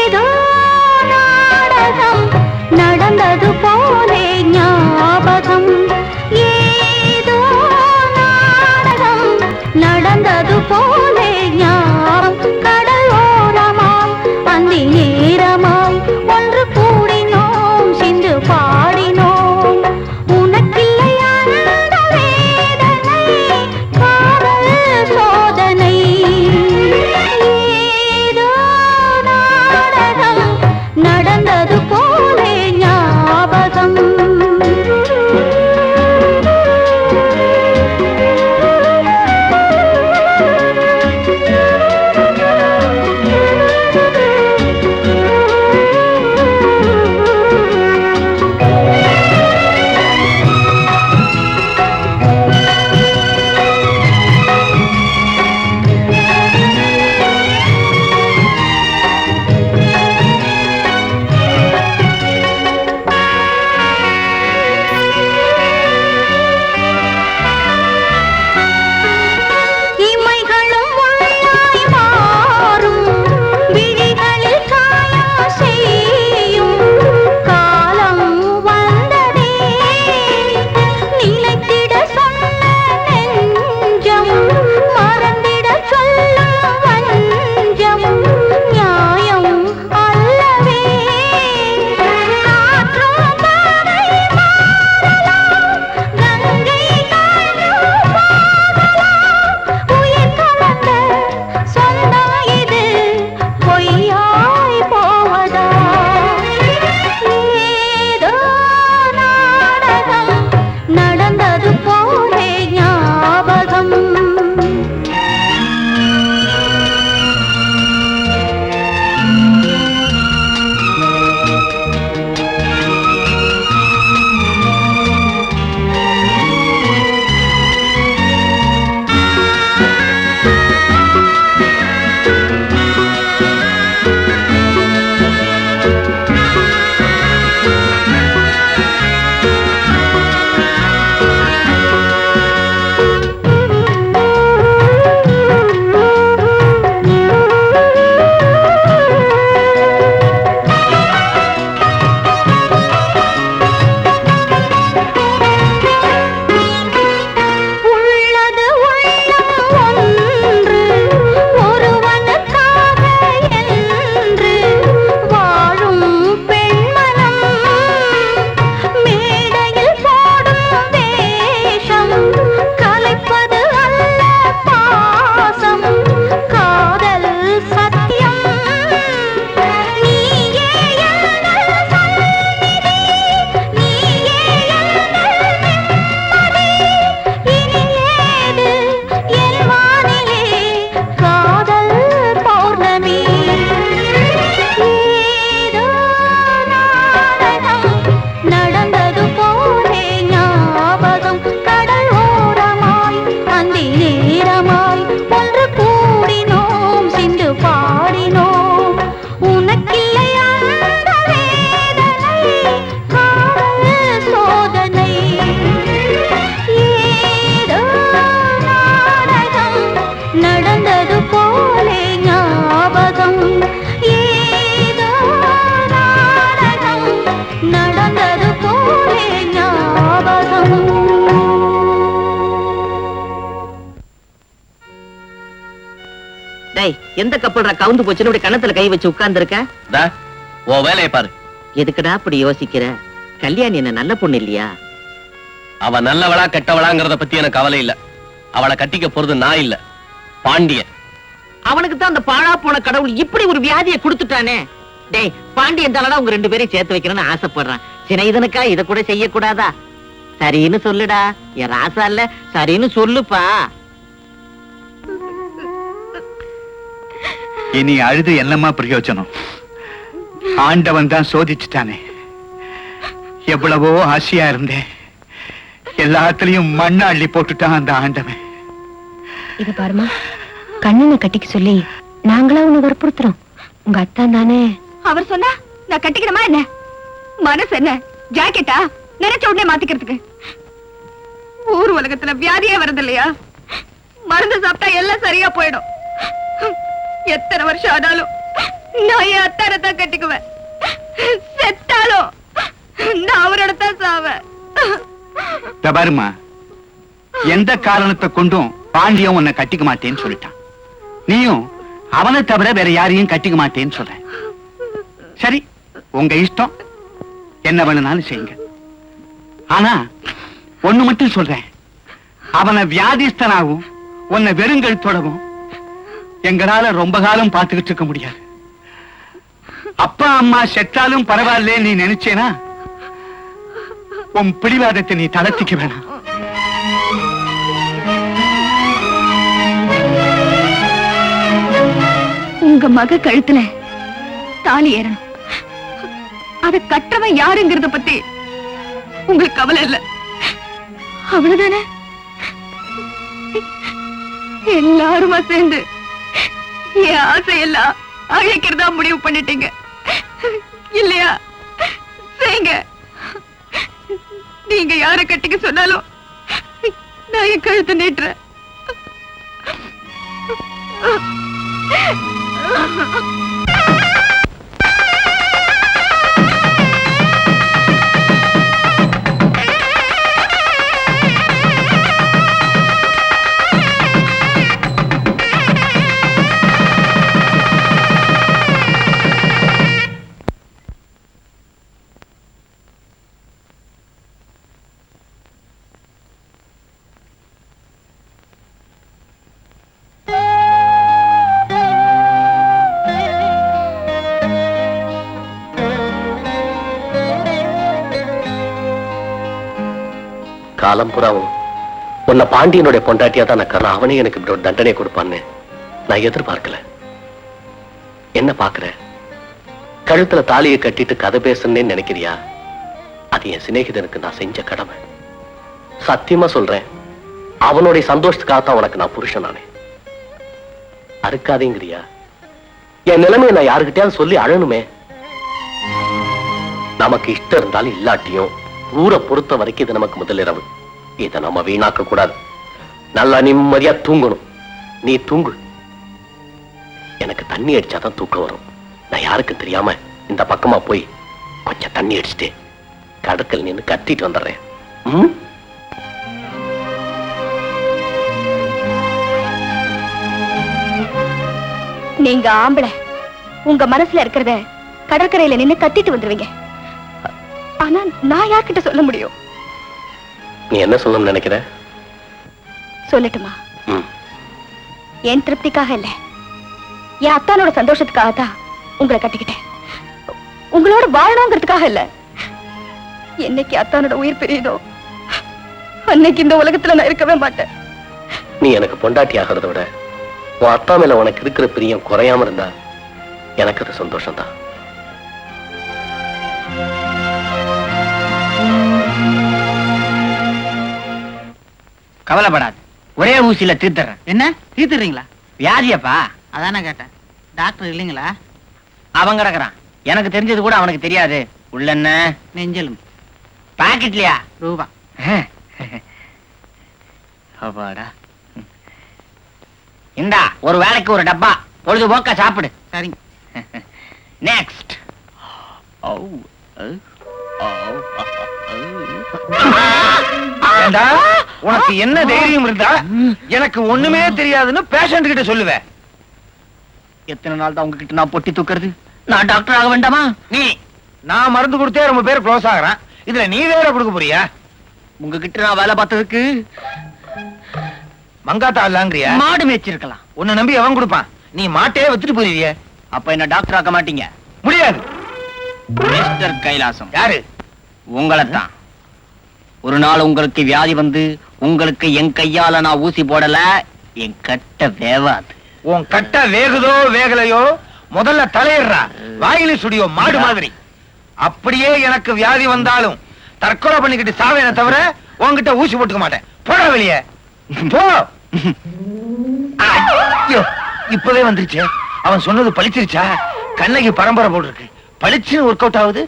ஏதோ டேய், எந்த கப்பல்ற கவுந்து போச்சுன்னு இப்படி கணத்துல கை வச்சு உட்கார்ந்து இருக்க? உன் வேலையை பாரு. எதுக்குடா அப்படி யோசிக்கிற? கல்யாணி என்ன நல்ல பொண்ணு இல்லையா? அவ நல்லவளா கெட்டவளாங்கிறத பத்தி எனக்கு கவலை இல்ல. அவளை கட்டிக்க போறது நான் இல்ல, பாண்டியன். அவனுக்கு தான் அந்த பாழா போன கடவுள் இப்படி ஒரு வியாதியை கொடுத்துட்டானே. டேய், பாண்டியன் தானடா உங்க 2 பேரையும் சேர்த்து வைக்கணும்னு ஆசைப்படுறான். சினைதனுக்கா இத கூட செய்யக்கூடாதா? சரின்னு சொல்லுடா. என் ராசா இல்ல, சரின்னு சொல்லுப்பா. இனி அழுது என்னமா பிரயோஜனம்? ஆண்டவன் தான் சோதிச்சுட்டானே. எவ்வளவோ ஆசையா இருந்தேன், எல்லாத்துலயும் மண்ண அள்ளி போட்டுட்டான் அந்த ஆண்டவன். இத பாருமா, கண்ணனை கட்டிக்க சொல்லி நாங்களா உன்னை வற்புறுத்துறோம். உங்க அத்தான் தானே. அவர் சொன்னா நான் கட்டிக்கிறமா என்ன? மனசு என்ன ஜாக்கெட்டா? நினைச்ச உடனே மாத்திக்கிறதுக்கு. ஊர் உலகத்துல வியாதியே வருது இல்லையா? மருந்து சாப்பிட்டா எல்லாம் சரியா போயிடும். எத்தனை வருஷம் ஆனாலும் நான் என் அத்தானை தான் கட்டிக்குவேன். செத்தாலும் நான் அவரோட தான் சாவேன். பாருமா, எந்த காரணத்தை கொண்டும் பாண்டியன் உன்னை கட்டிக்க மாட்டேன்னு சொல்லிட்டான். நீயும் அவனை தவிர வேற யாரையும் கட்டிக்க மாட்டேன்னு சொல்ற. சரி, உங்க இஷ்டம், என்ன வேணும்னாலும் செய்யுங்க. ஆனா ஒண்ணு மட்டும் சொல்றேன், அவனை வியாதிஸ்தனாகவும் உன்னை வெறுங்கழுத்தோடவும் எங்களால ரொம்ப காலம் பார்த்துக்கிட்டு இருக்க முடியாது. அப்பா அம்மா செத்தாலும் பரவாயில்ல நீ நினைச்சேனா, உன் பிடிவாதத்தை நீ தளர்த்திக்க வேணாம். உங்க மக கழுத்துல தாலி ஏறணும். அத கற்றவன் யாருங்கிறத பத்தி உங்களுக்கு கவலை இல்ல, அவ்வளவுதானே? எல்லாருமா சேர்ந்து என் ஆசையெல்லாம் அழைக்கிறதா முடிவு பண்ணிட்டீங்க இல்லையா? செய்யுங்க. நீங்க யார கட்டிக்க சொன்னாலும் நான் என் கழுத்தை நீட்டுறேன். காலம் புறாவும் உன்னை பாண்டியனுடைய பொண்டாட்டியா தான் நான் அவனே எனக்கு இப்படி ஒரு தண்டனை கொடுப்பான்னு நான் எதிர்பார்க்கல. என்ன பாக்குற? கழுத்துல தாலியை கட்டிட்டு கதை பேசுன்னு நினைக்கிறியா? அது என் சிநேகிதனுக்கு நான் செஞ்ச கடமை. சத்தியமா சொல்றேன், அவனுடைய சந்தோஷத்துக்காகத்தான் உனக்கு நான் புருஷன் நானே. அறுக்காதேங்கிறியா? என் நிலைமையை நான் யாருக்கிட்டையாவது சொல்லி அழணுமே. நமக்கு இஷ்டம் இருந்தாலும் இல்லாட்டியும் ஊரை பொறுத்த வரைக்கும் இது நமக்கு முதலிரவு. இதை நம்ம வீணாக்க கூடாது. நல்லா நிம்மதியா தூங்கணும். நீ தூங்கு. எனக்கு தண்ணி அடிச்சாதான் தூக்கம் வரும். நான் யாருக்கும் தெரியாம இந்த பக்கமா போய் கொஞ்சம் தண்ணி அடிச்சுட்டு கடற்கல் நின்று கத்திட்டு வந்துடுறேன். நீங்க ஆம்பளை, உங்க மனசுல இருக்கிறத கடற்கரையில நின்னு கத்திட்டு வந்துருவீங்க. ஆனா நான் யார்கிட்ட சொல்ல முடியும்? நீ என்ன சொல்லணும்னு நினைக்கிற? சொல்லட்டுமா? என் திருப்திக்காக இல்ல, என் அத்தானோட சந்தோஷத்துக்காக தான் உங்களை கட்டிக்கிட்டேன். உங்களோட வாழணுங்கிறதுக்காக இல்ல. என்னைக்கு அத்தானோட உயிர் பிரியுதோ அன்னைக்கு இந்த உலகத்துல நான் இருக்கவே மாட்டேன். நீ எனக்கு பொண்டாட்டி ஆகிறத விட உன் அத்தா மேல உனக்கு இருக்கிற பிரியம் குறையாம இருந்தா எனக்கு அது சந்தோஷம் தான். கவலைப்படாது, ஒரே ஊசியில தீர்த்துறேன். என்ன தீர்த்துறீங்களா? வியாதியப்பா? அதானே கேட்டேன். டாக்டர் இல்லைங்களா? அவன் கிடக்குறான். எனக்கு தெரிஞ்சது கூட அவனுக்கு தெரியாது. உள்ள என்ன? நெஞ்சலும் பாக்கெட்லயா? ரூபா. அப்பாடா. இந்தா ஒரு வேலைக்கு ஒரு டப்பா, பொழுதுபோக்கா சாப்பிடு. சரிங்க. நெக்ஸ்ட். உனக்கு என்ன தைரியம் இருந்தா எனக்கு ஒண்ணுமே தெரியாதுன்னு பேஷண்ட் கிட்ட சொல்லுவேன். எத்தனை நாள் தான் உங்ககிட்ட நான் பொட்டி தூக்குறது? நான் டாக்டர் ஆக வேண்டாமா? நீ நான் மருந்து கொடுத்தே ரொம்ப பேர் க்ளோஸ் ஆகுறான், இதுல நீ வேற கொடுக்க போறியா? உங்ககிட்ட நான் வேலை பார்த்ததுக்கு மங்காத்தா இல்லாங்கறியா? மாடு மேய்ச்சிருக்கலாம். உன்னை நம்பி எவன் கொடுப்பான்? நீ மாட்டையே வித்துட்டு போறியே. அப்ப என்ன டாக்டர் ஆக்க மாட்டீங்க? முடியாது. மிஸ்டர் கைலாசம், யாரு? உங்களைத்தான். ஒரு நாள் உங்களுக்கு வியாதி வந்து உங்களுக்கு என் கையால நான் ஊசி போடல, என் கட்ட வேவாது. உன் கட்ட வேகுதோ வேகலையோ முதல்ல தலையிடுறா. வாயில சுடியோ மாடு மாதிரி. அப்படியே எனக்கு வியாதி வந்தாலும் தற்கொலை பண்ணிக்கிட்டு சாவேன தவிர உன்கிட்ட ஊசி போட்டுக்க மாட்டேன். போடா வெளியே போ. ஐயோ, இப்பவே வந்துருச்சே. அவன் சொன்னது பளிச்சிருச்சா? கண்ணகி பரம்பரை போல் இருக்கு. பளிச்சுன்னு ஒர்க் அவுட் ஆகுது.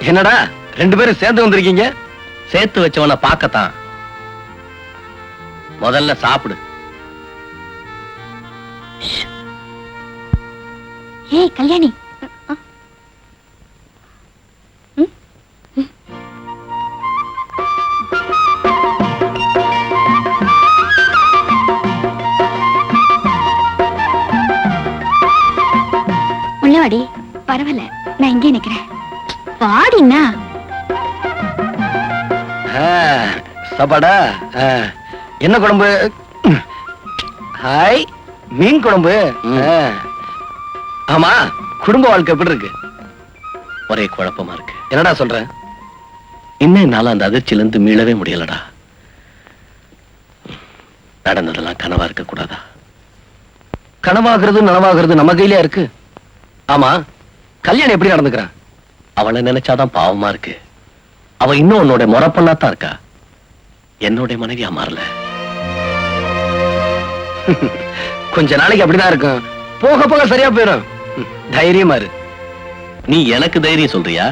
என்னடா ரெண்டு பேரும் சேர்ந்து வந்திருக்கீங்க? சேர்த்து வச்சவன பார்க்கத்தான். முதல்ல சாப்பிடு. ஏய் கல்யாணி, உள்ளவாடி. பரவாயில்ல, நான் இங்கே நிக்கிறேன். வாடினா சாப்பாடா? என்ன குழம்பு? ஹாய், மீன் குழம்பு. ஆமா, குடும்ப வாழ்க்கை எப்படி இருக்கு? ஒரே குழப்பமா இருக்கு. என்னடா சொல்ற? இன்னும் நாள அந்த அதிர்ச்சியில இருந்து மீளவே முடியலடா. நடந்ததெல்லாம் கனவா இருக்க கூடாதா? கனவாகிறது நனவாகிறது நம்ம கையில இருக்கு. ஆமா, கல்யாணம் எப்படி நடந்துக்கிறான்? அவளை நினைச்சாதான் பாவமா இருக்கு. அவ இன்னும் உன்னோட முறப்பண்ணாத்தான் இருக்கா. என்னோட மனைவியா மாறல. கொஞ்ச நாளைக்கு அப்படிதான் இருக்கும். போக போக சரியா போயிடும். தைரியமா இரு. நீ எனக்கு தைரியம் சொல்றியா?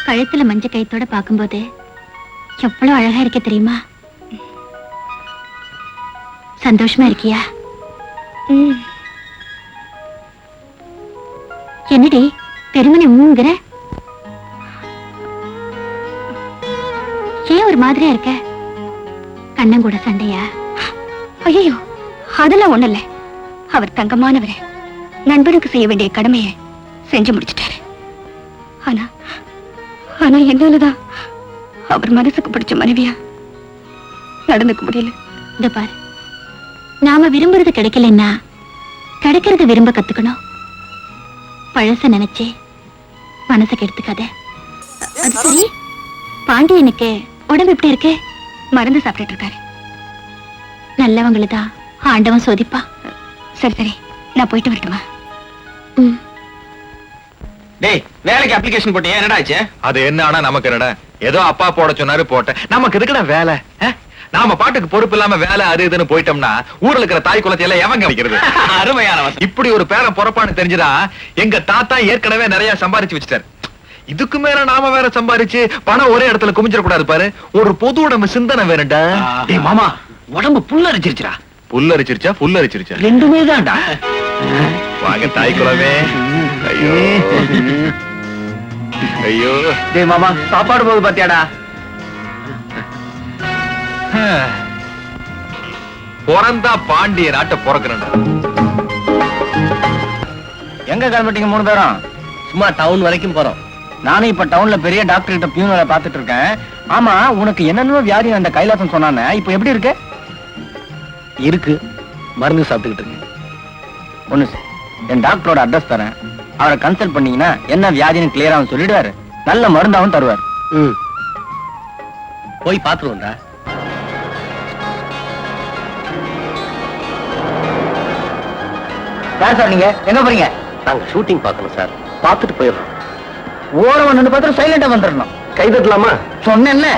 கழுத்துல மஞ்ச கைத்தோட பாக்கும்போது எவ்வளவு அழகா இருக்க தெரியுமா? சந்தோஷமா இருக்கியா? என்னடி பெருமனை மூங்குற? ஏன் ஒரு மாதிரியா இருக்க? கண்ணன் கூட சண்டையா? ஐயோ, அதெல்லாம் ஒண்ணு இல்ல. அவர் தங்கமானவரே, நண்பனுக்கு செய்ய வேண்டிய கடமையை செஞ்சு முடிச்சிட்டாரு. ஆனா ஆனா என்னாலதான் அவர் மனசுக்கு பிடிச்ச மனைவியா நடந்துக்க முடியல. இந்த பாரு, நாம விரும்புறது கிடைக்கலன்னா கிடைக்கிறது விரும்ப கத்துக்கணும். பழச நினைச்சே மனசை கெடுத்துக்காத. அது சரி, பாண்டியனுக்கு உடம்பு எப்படி இருக்கு? மருந்து சாப்பிட்டு இருக்காரு. நல்லவங்களுதான் ஆண்டவன் சோதிப்பா. சரி சரி, நான் போயிட்டு வரட்டுமா? டேய், வேலைக்கு அப்ளிகேஷன் போட்டியா? என்னடா ஆச்சு? அது என்ன ஆனா நமக்கு என்னடா? ஏதோ அப்பா போட சொன்னாரு போட்டேன். நமக்கு எதுக்குடா வேலை? நாம பாட்டுக்கு பொறுப்பு இல்லாம வேலை அது இதுன்னு போயிட்டோம்னா ஊர்ல இருக்கிற தாய் குலத்தை எல்லாம் எவன் கவனிக்கிறது? அருமையான வசனம். இப்படி ஒரு பேரன் பொறப்பான்னு தெரிஞ்சுதா எங்க தாத்தா ஏற்கனவே நிறைய சம்பாரிச்சு வச்சுட்டாரு. இதுக்கு மேல நாம வேற சம்பாரிச்சு பணம் ஒரே இடத்துல குமிஞ்சிட கூடாது பாரு. ஒரு பொது உடம்பு சிந்தனை வேணும்டா. டேய் மாமா, உடம்பு புல்லரிச்சிருச்சுடா. புல்லரிச்சிருச்சா புல்லரிச்சிருச்சா? ரெண்டுமே தான்டா. வாங்க தாய் குலமே. ஐயோ ஐயோ. டேய் மாமா, சாப்பாடு போது பாத்தியாடா? பிறந்தா பாண்டிய நாட்டை பிறக்கிறேன்டா. எங்க கிளம்பிட்டீங்க மூணு பேரும்? சும்மா டவுன் வரைக்கும் போறோம். நானும் இப்ப டவுன்ல பெரிய டாக்டர் கிட்ட பியூன் வேலை பார்த்துட்டு இருக்கேன். ஆமா, உனக்கு என்னென்ன வியாதி அந்த கைலாசம் சொன்னானே, இப்ப எப்படி இருக்கு? இருக்கு, மருந்து சாப்பிட்டுக்கிட்டு இருக்கு. ஒண்ணு, என் டாக்டரோட அட்ரஸ் தரேன். அவரை கன்சல்ட் பண்ணீங்கன்னா என்ன வியாதின்னு கிளியரா சொல்லிடுவாரு. நல்ல மருந்தாவும் தருவார். போய் பாத்துருவோம்டா. சார், நீங்க எங்க போறீங்க? நாங்க ஷூட்டிங் பார்க்கணும் சார். பார்த்துட்டு போயிடுறோம். ஓரம் நின்று பார்த்துட்டு சைலண்டா வந்துடணும். கை தட்டலாமா? சொன்னேன்ல.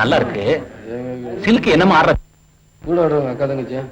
நல்லா இருக்கு. சிலுக்கு என்னமா ஆடுற? கூட அக்கா தங்கச்சியா?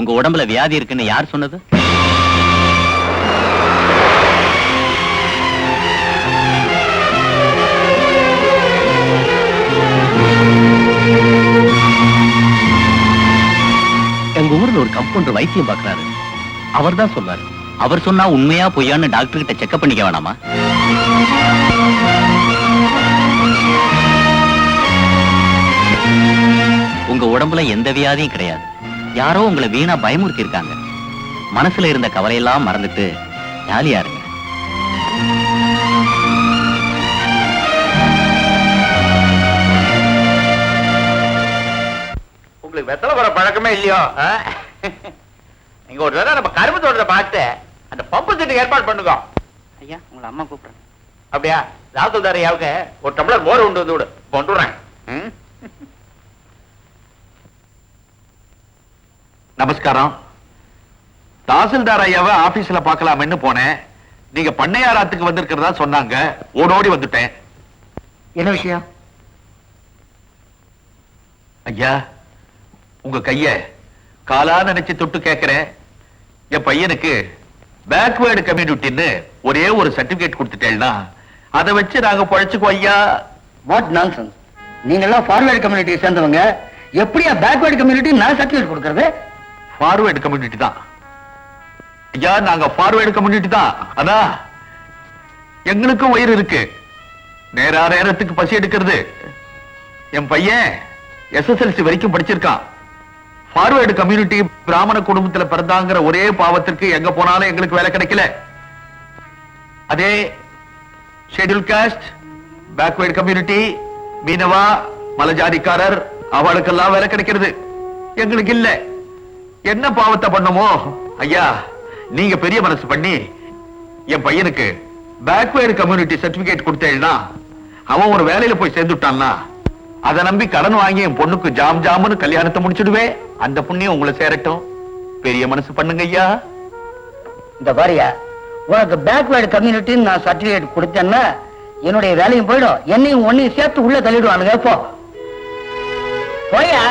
உங்க உடம்புல வியாதி இருக்குன்னு யார் சொன்னது? எங்க ஊர்ல ஒரு கம்பவுண்டர் வைத்தியம் பார்க்கறாரு. அவர்தான் சொன்னாரு. அவர் சொன்னா உண்மையா பொய்யான்னு டாக்டர் கிட்ட செக்அப் பண்ணிக்க வேணாமா? உங்க உடம்புல எந்த வியாதியும் கிடையாது. யாரோ உங்களை வீணா பயமுறுத்தி இருக்காங்க. மனசுல இருந்த கவலையெல்லாம் மறந்துட்டு ஜாலியா இருங்க. உங்களுக்கு வெத்தலை போற பழக்கமே இல்லையோ? நீங்க ஒரு தடவை நம்ம கரும்பு தோட்டத்தை பார்த்து அந்த பம்பு செட்டுக்கு ஏற்பாடு பண்ணுங்க. ஐயா உங்களை அம்மா கூப்பிடுறேன். அப்படியா? ராகுல்தாரையாவுக்கு ஒரு டம்ளர் மோர் உண்டு வந்து விடு. கொண்டு வரேன். நமஸ்காரம். தாசில்தார் ஐயாவை ஆபீஸ்ல பார்க்கலாம்னு போனேன். நீங்க பண்ணையாராத்துக்கு வந்திருக்கிறதா சொன்னாங்க. ஓடோடி வந்துட்டேன். என்ன விஷயம்? ஐயா, உங்க கைய காலா நினைச்சு தொட்டு கேட்கிறேன். என் பையனுக்கு பேக்வேர்டு கம்யூனிட்டின்னு ஒரே ஒரு சர்டிபிகேட் கொடுத்துட்டேன்னா அதை வச்சு நாங்க பழச்சுக்கோ ஐயா. What nonsense. நீங்க எல்லாம் ஃபார்வர்ட் கம்யூனிட்டியை சேர்ந்தவங்க, எப்படியா பேக்வர்ட் கம்யூனிட்டி நான் சர்டிபிகேட் கொடுக்கறது? ஃபார்வர்டு கம்யூனிட்டி தான் ஐயா. நாங்க ஃபார்வர்டு கம்யூனிட்டி தான். ஆனா எங்களுக்கும் வயிறு இருக்கு. நேரத்துக்கு பசி எடுக்கிறது. என் பையன் SSLC வரைக்கும் படிச்சிருக்கான். ஃபார்வர்டு கம்யூனிட்டி பிராமண குடும்பத்துல பிறந்தாங்கிற ஒரே பாவத்திற்கு எங்க போனாலும் எங்களுக்கு வேலை கிடைக்கல. அதே ஷெட்யூல் காஸ்ட், பேக்வர்டு கம்யூனிட்டி, மீனவா, மலஜாதிக்காரர், அவளுக்கெல்லாம் வேலை கிடைக்கிறது. எங்களுக்கு இல்ல. என்ன பாவத்தை பண்ணமோ ஐயா, நீங்க பெரிய மனசு பண்ணி என் பையனுக்கு பேக்வர்டு கம்யூனிட்டி சர்டிபிகேட் கொடுத்தேன்னா அவன் ஒரு வேலையில போய் சேர்ந்துட்டான்னா அதை நம்பி கடன் வாங்கி என் பொண்ணுக்கு ஜாம் ஜாமுன்னு கல்யாணத்தை முடிச்சுடுவேன். அந்த புண்ணியம் உங்களை சேரட்டும். பெரிய மனசு பண்ணுங்க ஐயா. இந்த பாரியா, உனக்கு பேக்வர்டு கம்யூனிட்டின்னு நான் சர்டிபிகேட் கொடுத்தேன்னா என்னுடைய வேலையும் போயிடும், என்னையும் ஒன்னையும் சேர்த்து உள்ள தள்ளிடுவானுங்க. போ போயா.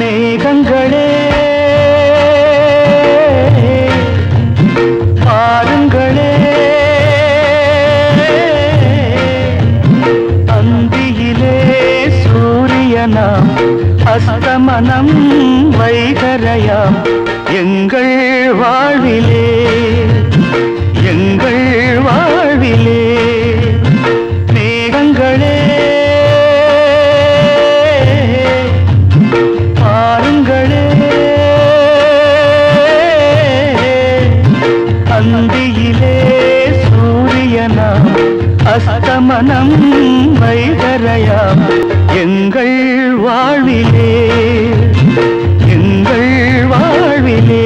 மேகங்களே பாருங்களே, அந்தியிலே சூரியனாம், அஸ்தமனம் வைகரையாம், எங்கள் வாழ்விலே எங்கள் வாழ்விலே. மேகங்களே பாருங்களே, அந்தியிலே சூரியனாம், அஸ்தமனம் வைகரையாம், எங்கள் வாழ்விலே எங்கள் வாழ்விலே.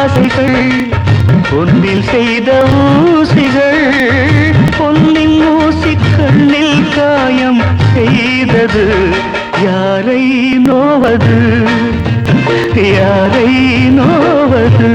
ஆசைகள் பொன்னில் செய்த ஊசிகள் பொன்னின் ஊசி கண்ணில் காயம் செய்தது யாரை நோவது யாரை நோவது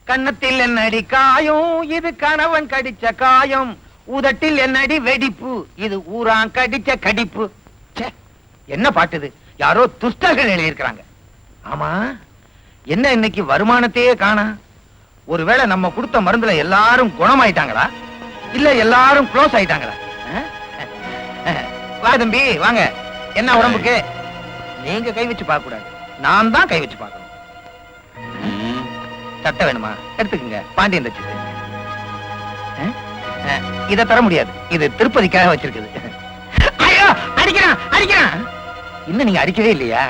கன்னத்தில் என்னடி காயம் இது கணவன் கடிச்ச காயம் உதட்டில் என்னடி வெடிப்பு இது ஊரான் கடிச்ச கடிப்பு ச்சே, என்ன பாட்டுது யாரோ துஷ்டர்கள் எழுதியிருக்கிறாங்க ஆமா என்ன இன்னைக்கு வருமானத்தையே காணா ஒருவேளை நம்ம கொடுத்த மருந்துல எல்லாரும் குணமாயிட்டாங்களா இல்ல எல்லாரும் க்ளோஸ் ஆயிட்டாங்களா வா தம்பி வாங்க என்ன உடம்புக்கு நீங்க கை வச்சு பார்க்க கூடாது நான் தான் கை வச்சு பார்க்கணும் சட்டை வேணுமா எடுத்துக்கங்க பாண்டியன் தச்சு இத தர முடியாது இது திருப்பதிக்காக வச்சிருக்குது ஐயோ அடிக்கிறான் அடிக்கிறான் இன்னும் நீங்க அடிக்கவே இல்லையா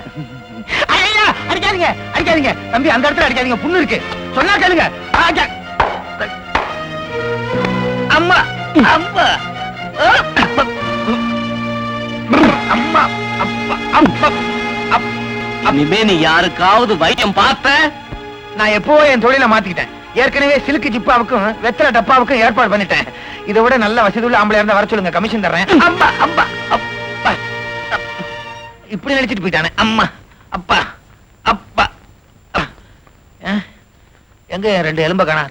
ஐயா அடிக்காதீங்க அடிக்காதீங்க தம்பி அந்த இடத்துல அடிக்காதீங்க புண்ணு இருக்கு சொன்னா கேளுங்க அம்மா அம்மா அம்மா அப்பா அப்பா இனிமே நீ யாருக்காவது வைத்தியம் பார்த்த நான் எப்போ என் தொழிலை மாத்திக்கிட்டேன் ஏற்கனவே சிலுக்கு ஜிப்பாவுக்கும் வெத்தலை டப்பாவுக்கும் ஏற்பாடு பண்ணிட்டேன் இதை விட நல்ல வசதி உள்ள ஆம்பளை இருந்தா வர சொல்லுங்க கமிஷன் தர்றேன் அம்மா அம்மா அப்பா இப்படி நினைச்சிட்டு போயிட்டானே அம்மா அப்பா அப்பா எங்க ரெண்டு எலும்ப காணா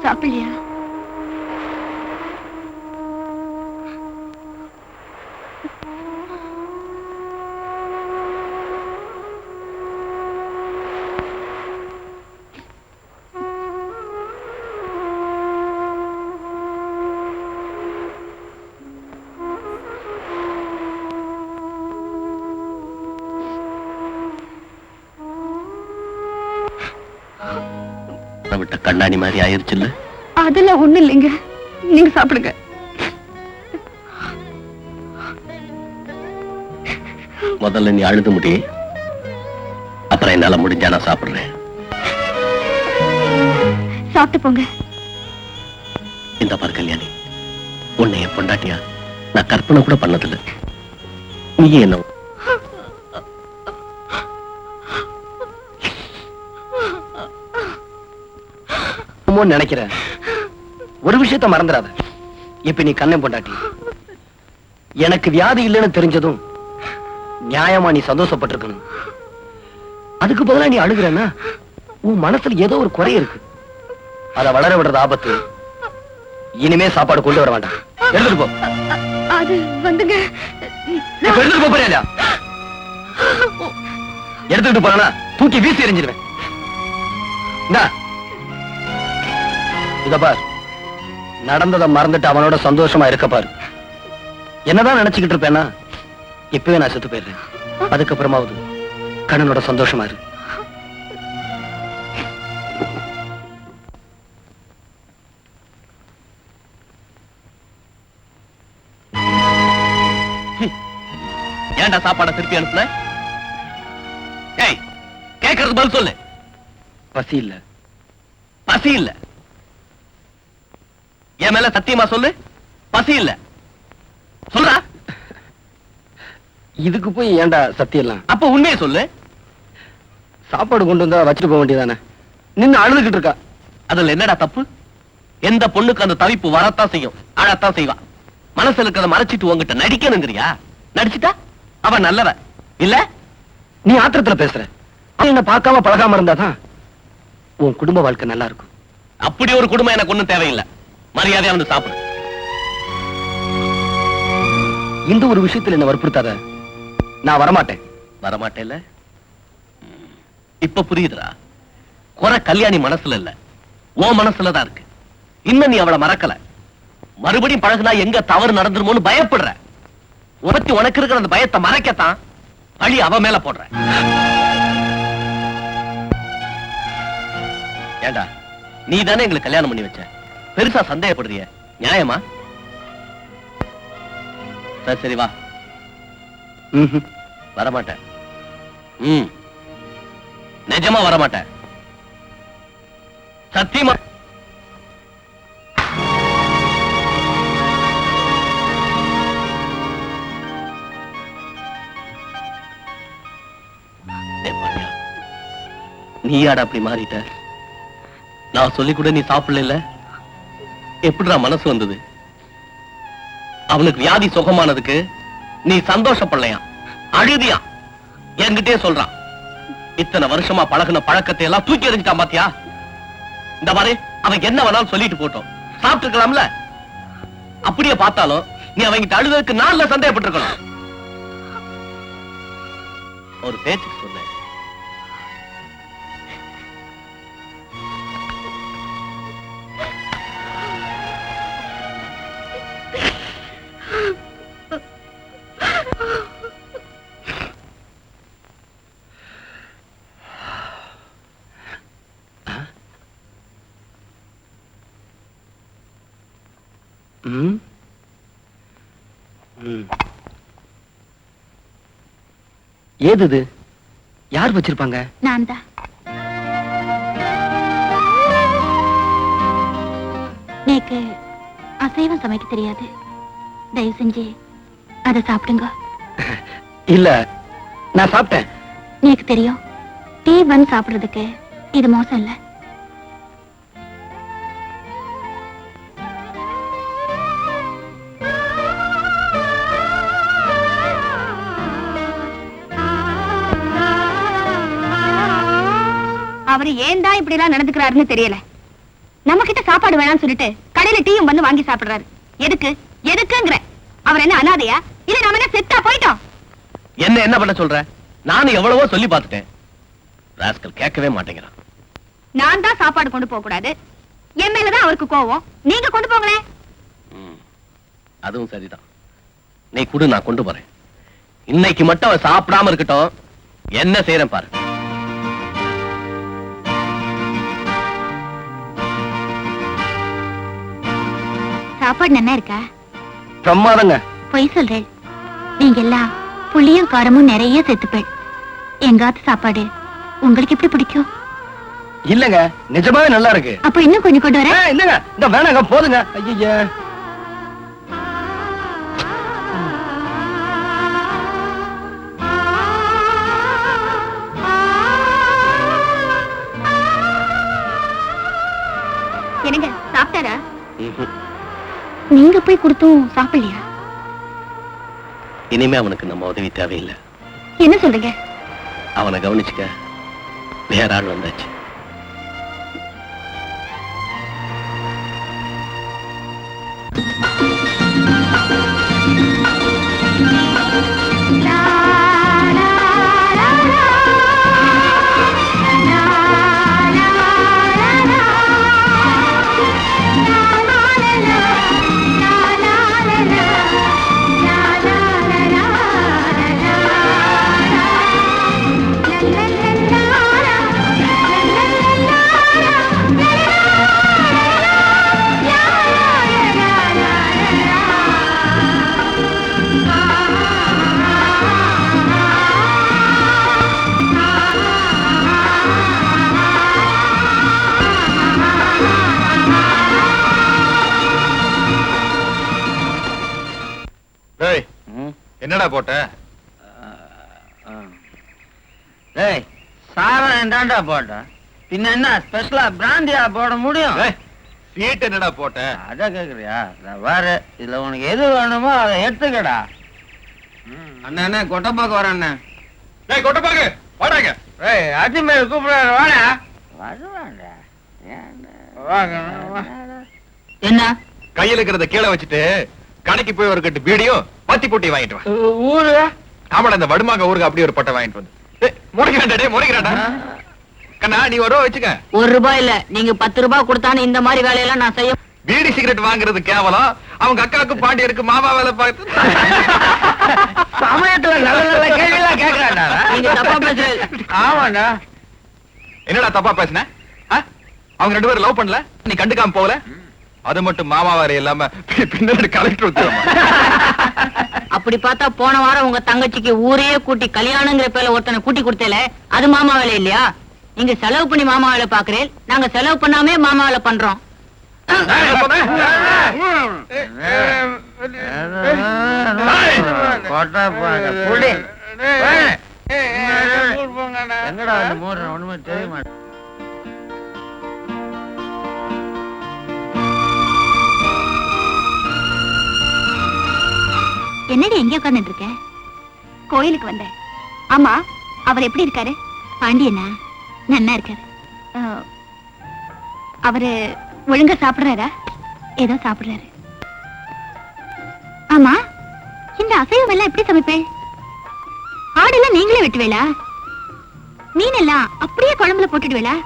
சாப்பிடலையா விட்ட கண்ணாடி மாதிரி ஆயிருச்சுல்ல அதெல்லாம் ஒண்ணு இல்லைங்க நீங்க சாப்பிடுங்க முதல்ல நீ அழுது முடி அப்புறம் என்னால முடிஞ்சா நான் சாப்பிடுறேன் சாப்பிட்டு போங்க இந்த பார் கல்யாணி உன்னை என் பொண்டாட்டியா நான் கற்பனை கூட பண்ணதில்லை நீ என்ன நினைக்கிறேன் ஒரு விஷயத்த மறந்துடாத இப்ப நீ கண்ணன் பொண்டாட்டி எனக்கு வியாதி இல்லைன்னு தெரிஞ்சதும் நியாயமா நீ சந்தோஷப்பட்டிருக்கணும் அதுக்கு பதிலா நீ அழுகுறன்னா உன் மனசுல ஏதோ ஒரு குறை இருக்கு. அத வளர விடுறது ஆபத்து. இனிமே சாப்பாடு கொண்டு வர வேண்டாம். எடுத்துட்டு போ. அது வந்துங்க, இப்ப எடுத்துட்டு போறியா இல்லையா? எடுத்துட்டு போறா தூக்கி வீசி எறிஞ்சிருவேன். இத பார், நடந்ததை மறந்துட்டு அவனோட சந்தோஷமா இருக்க பாரு. என்னதான் நினைச்சுக்கிட்டு இருப்பேன்னா இப்பவே நான் செத்து போயிடுறேன். அதுக்கப்புறமாவது கண்ணனோட சந்தோஷமா இரு. ஏன்டா சாப்பாடை திருப்பி அனுப்புன? ஏய், கேக்குறது பதில் சொல்லு. பசி இல்ல. பசி இல்ல? என் மேல சத்தியமா சொல்லு. பசி இல்ல சொல்றா. இதுக்கு போய் ஏன்டா சத்தியெல்லாம்? அப்ப உண்மையை சொல்லு. சாப்பாடு கொண்டு வந்தா வச்சுட்டு போக வேண்டியதானே? நின்னு அழுதுகிட்டு இருக்கா. அதுல என்னடா தப்பு? எந்த பொண்ணுக்கு அந்த தவிப்பு வரத்தான் செய்யும், அழத்தான் செய்வா. மனசுல இருக்கிறத மறைச்சிட்டு உங்ககிட்ட நடிக்கணுங்கிறியா? நடிச்சுட்டா அவன் நல்லவ இல்ல? நீ ஆத்திரத்துல பேசுற. அவன் என்ன பார்க்காம பழகாம இருந்தாதான் உன் குடும்ப வாழ்க்கை நல்லா இருக்கும். அப்படி ஒரு குடும்பம் எனக்கு ஒண்ணும் தேவையில்லை. மரியாதையா வந்து சாப்பிடு. இந்த ஒரு விஷயத்துல என்ன வற்புறுத்தாத. நான் வரமாட்டேன். வரமாட்டேல்ல? இப்ப புரியுதுடா. குறை கல்யாணி மனசுல இல்ல, உன் மனசுலதான் இருக்கு. இன்னும் நீ அவளை மறக்கல. மறுபடியும் பழகுனா எங்க தவறு நடந்துருமோன்னு பயப்படுற. உனக்கு இருக்கிற அந்த பயத்தை மறைக்கத்தான் பழி அவ மேல போடுற. ஏண்டா, நீ தானே எங்களுக்கு கல்யாணம் பண்ணி வச்ச. பெருசா சந்தேகப்படுறிய? நியாயமா? சரி சரி வா. வரமாட்டேன். நிஜமா வரமாட்டேன். சத்தியமா. நீயாடா அப்படி மாறிட்ட? நான் சொல்லி கூட நீ சாப்பிடல. எப்படிடா மனசு வந்தது? அவனுக்கு வியாதி சுகமானதுக்கு நீ சந்தோஷப்படலையா? அழுதியா? என்கிட்டே சொல்றான். இத்தனை வருஷமா பழகுன பழக்கத்தை எல்லாம் தூக்கி எறிஞ்சிட்டான் பாத்தியா? இந்த மாதிரி அவன் என்ன வேணாலும் சொல்லிட்டு போட்டோம், சாப்பிட்டு இருக்கலாம்ல. அப்படியே பார்த்தாலும் நீ அவங்கிட்ட அழுததுக்கு நான்ல சந்தேகப்பட்டிருக்கணும். ஒரு பேச்சுக்கு சொன்ன. ஏது இது? யார் வச்சிருப்பாங்க? நான் தான். நேக்கு அசைவம் சமைக்க தெரியாது. தயவு செஞ்சு அதை சாப்பிடுங்க. இல்ல, நான் சாப்பிட்டேன். நேக்கு தெரியும். டீ பன் சாப்பிடுறதுக்கு இது மோசம் இல்ல. அவரு ஏன் தான் இப்படி எல்லாம் நடந்துக்கிறாருன்னு தெரியல. நம்ம கிட்ட சாப்பாடு வேணாம்னு சொல்லிட்டு கடையில டீயும் வந்து வாங்கி சாப்பிடுறாரு. எதுக்கு எதுக்குங்கிற? அவர் என்ன அனாதையா? இல்ல நாம என்ன செத்தா போயிட்டோம்? என்ன பண்ண சொல்ற? நானும் எவ்வளவோ சொல்லி பார்த்துட்டேன். ராஸ்கல் கேட்கவே மாட்டேங்கிறான். நான் தான் சாப்பாடு கொண்டு போக கூடாது. என் மேலதான் அவருக்கு கோவம். நீங்க கொண்டு போங்களேன். அதுவும் சரிதான். நீ குடு, நான் கொண்டு போறேன். இன்னைக்கு மட்டும் அவன் சாப்பிடாம இருக்கட்டும். என்ன செய்யறேன் பாரு. சாப்பாடு நல்லா இருக்கா? பிரமாதங்க. பொய் சொல்றேன். நீங்க எல்லாம் புளியும் காரமும் நிறைய சேர்த்துப்பேன். எங்காத்து சாப்பாடு உங்களுக்கு எப்படி பிடிக்கும்? இல்லங்க, நிஜமாவே நல்லா இருக்கு. அப்ப இன்னும் கொஞ்சம் கொண்டு வரேன். இல்லங்க, இந்த வேணாங்க, போதுங்க. ஐயா, என்னங்க சாப்பிட்டாரா? நீங்க போய் கொடுத்தும் சாப்பிடலையா? இனிமே அவனுக்கு நம்ம உதவி தேவையில்லை. என்ன சொல்றீங்க? அவனை கவனிச்சுக்க வேற ஆள் வந்தாச்சு. டேய், என்னடா போட்ட? டேய் சாரம் தாண்டா போட்டேன். பின்ன என்ன ஸ்பெஷலா பிராந்தியா போட முடியும்? டேய், சீட் என்னடா போட்ட? அத கேக்குறியா? நான் வேற இதுல உனக்கு எது வேணுமோ அதை எடுத்துக்கடா. அண்ணா அண்ணா கொட்டப்பாக்கு வரேன். டேய் கொட்டப்பாக்கு வாடாங்க. ஏய் அஜிமேல் கூப்பிடுறாரு வாடா. வருவாடா. என்ன கையில இருக்கிறத கீழே வச்சுட்டு கடைக்கு போய் ஒரு கட்டு பீடியும் பத்தி பொட்டி வாங்கிட்டு வா. ஊரு ஆமாடா, இந்த வடுமாக ஊருக்கு அப்படியே ஒரு பட்டை வாங்கிட்டு வந்து. முறைக்கிறாண்டா டேய், முறைக்கிறாண்டா. கண்ணா நீ ஒரு ரூபா வச்சுக்க. 1 ரூபாய் இல்ல, நீங்க 10 ரூபாய் கொடுத்தானே இந்த மாதிரி வேலையெல்லாம் நான் செய்ய. பீடி சிகரெட் வாங்குறது கேவலம். அவங்க அக்காவுக்கு பாண்டியருக்கு மாமா வேலை பார்த்து சமயத்துல நல்ல நல்ல கேள்விலாம் கேக்குறாடா. நீங்க தப்பா பேசுறது. ஆமாடா. என்னடா தப்பா பேசுன? அவங்க 2 பேரும் லவ் பண்ணல, நீ கண்டுக்காம போகல. அது மட்டும் மாமா வேற இல்லாம பின்னாடி கலெக்டர் உத்தரவு. அப்படி பார்த்தா போன வாரம் உங்க தங்கச்சிக்கு ஊரையே கூட்டி கல்யாணங்கிற பேர்ல ஒருத்தனை கூட்டி கொடுத்தல, அது மாமா வேலை இல்லையா? நீங்க செலவு பண்ணி மாமா வேலை பாக்குறேன், நாங்க செலவு பண்ணாமே மாமா வேலை பண்றோம். எங்கடா அந்த மூணு ஒண்ணுமே தெரிய மாட்டேன். என்னடி எங்க உட்கார்ந்துட்டு இருக்க? கோயிலுக்கு வந்தேன். ஆமா, அவர் எப்படி இருக்காரு? பாண்டியனா? நன்னா இருக்காரு. அவரு ஒழுங்கா சாப்பிடுறாரா? ஏதோ சாப்பிடுறாரு. ஆமா, இந்த அசைவம் எல்லாம் எப்படி சமைப்பேன்? ஆடெல்லாம் நீங்களே வெட்டுவேளா? மீனெல்லாம் அப்படியே குழம்புல போட்டுடுவேளா?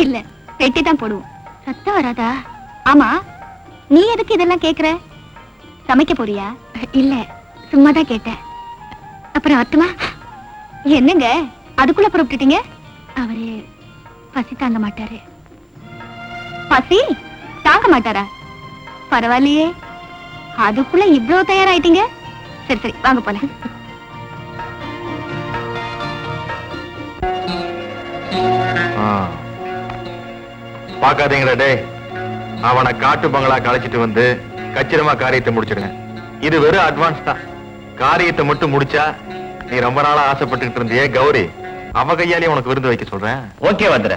இல்ல, வெட்டி தான் போடுவோம். சத்தம் வராதா? ஆமா, நீ எதுக்கு இதெல்லாம் கேக்குற? சமைக்க போறியா? இல்ல, சும்மாதான் கேட்டேன். அப்புறம் அத்துமா என்னங்க அதுக்குள்ள புறப்பட்டுட்டீங்க? அவரு பசி தாங்க மாட்டாரு. பசி தாங்க மாட்டாரா? பரவாயில்லையே, அதுக்குள்ள இவ்வளவு தயாராயிட்டீங்க. சரி சரி, வாங்க போலாம். பாக்காதீங்களா டே, அவனை காட்டு பங்களா களைச்சிட்டு வந்து கச்சிரமா காரியத்தை முடிச்சிருங்க. இது வெறும் அட்வான்ஸ் தான். காரியத்தை மட்டும் முடிச்சா நீ ரொம்ப நாளா ஆசைப்பட்டுக்கிட்டு இருந்தியே கௌரி, அவ கையாலே உனக்கு விருந்து வைக்க சொல்றேன். ஓகே வந்துற.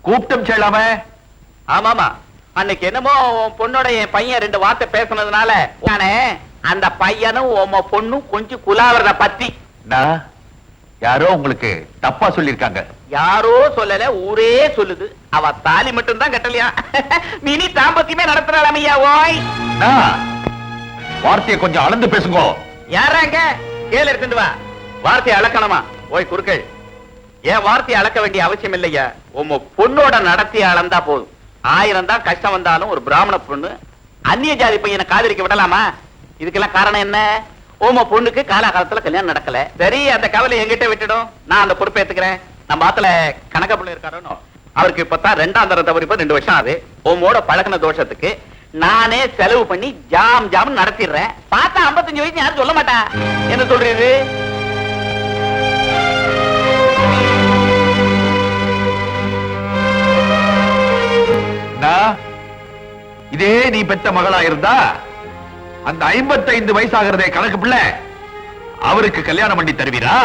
கூப்பிட்டும் செல்லாம. ஆமாமா, அன்னைக்கு என்னமோ உன் பொண்ணோட என் பையன் 2 வார்த்தை பேசுனதுனால நானே அந்த பையனும் உன் பொண்ணும் கொஞ்சம் குலாவறத பத்தி. யாரோ உங்களுக்கு தப்பா சொல்லிருக்காங்க. யாரோ சொல்லல, ஊரே சொல்லுது. அவ தாலி மட்டும் தான் கட்டலையா, மினி தாம்பத்தியமே நடத்துறாளையா. ஓய், வார்த்தையை கொஞ்சம் அளந்து பேசுங்க. யாராங்க கேள் எடுத்துட்டு வா. வார்த்தையை அளக்கணுமா? ஓய் குறுக்கள், ஏன் வார்த்தையை அளக்க வேண்டிய அவசியம் இல்லையா. உன் பொண்ணோட நடத்திய அளந்தா போதும். 1000 தான் கஷ்டம் வந்தாலும் ஒரு பிராமண பொண்ணு அந்நிய ஜாதி பையனை காதலிக்க விடலாமா? இதுக்கெல்லாம் காரணம் என்ன? உன் பொண்ணுக்கு காலகாலத்துல கல்யாணம் நடக்கல. சரி, அந்த கவலை எங்கிட்ட விட்டுடும், நான் அந்த பொறுப்பை ஏத்துக்கிறேன். நம்ம ஆத்துல கணக்க பிள்ளை இருக்காரோ, அவருக்கு இப்பதான் 2ஆம் தரம் தவறி 2 வருஷம் ஆகுது. உம்மோட பழகின தோஷத்துக்கு நானே செலவு பண்ணி ஜாம் ஜாம் நடத்திடுறேன். பார்த்தா 55 வயசு யாரும் சொல்ல மாட்டா. என்ன சொல்றது? இதே நீ பெத்த மகளா இருந்தா அந்த 55 வயசாகிறதே கணக்கு பிள்ளை அவருக்கு கல்யாணம் பண்ணி தருவீரா?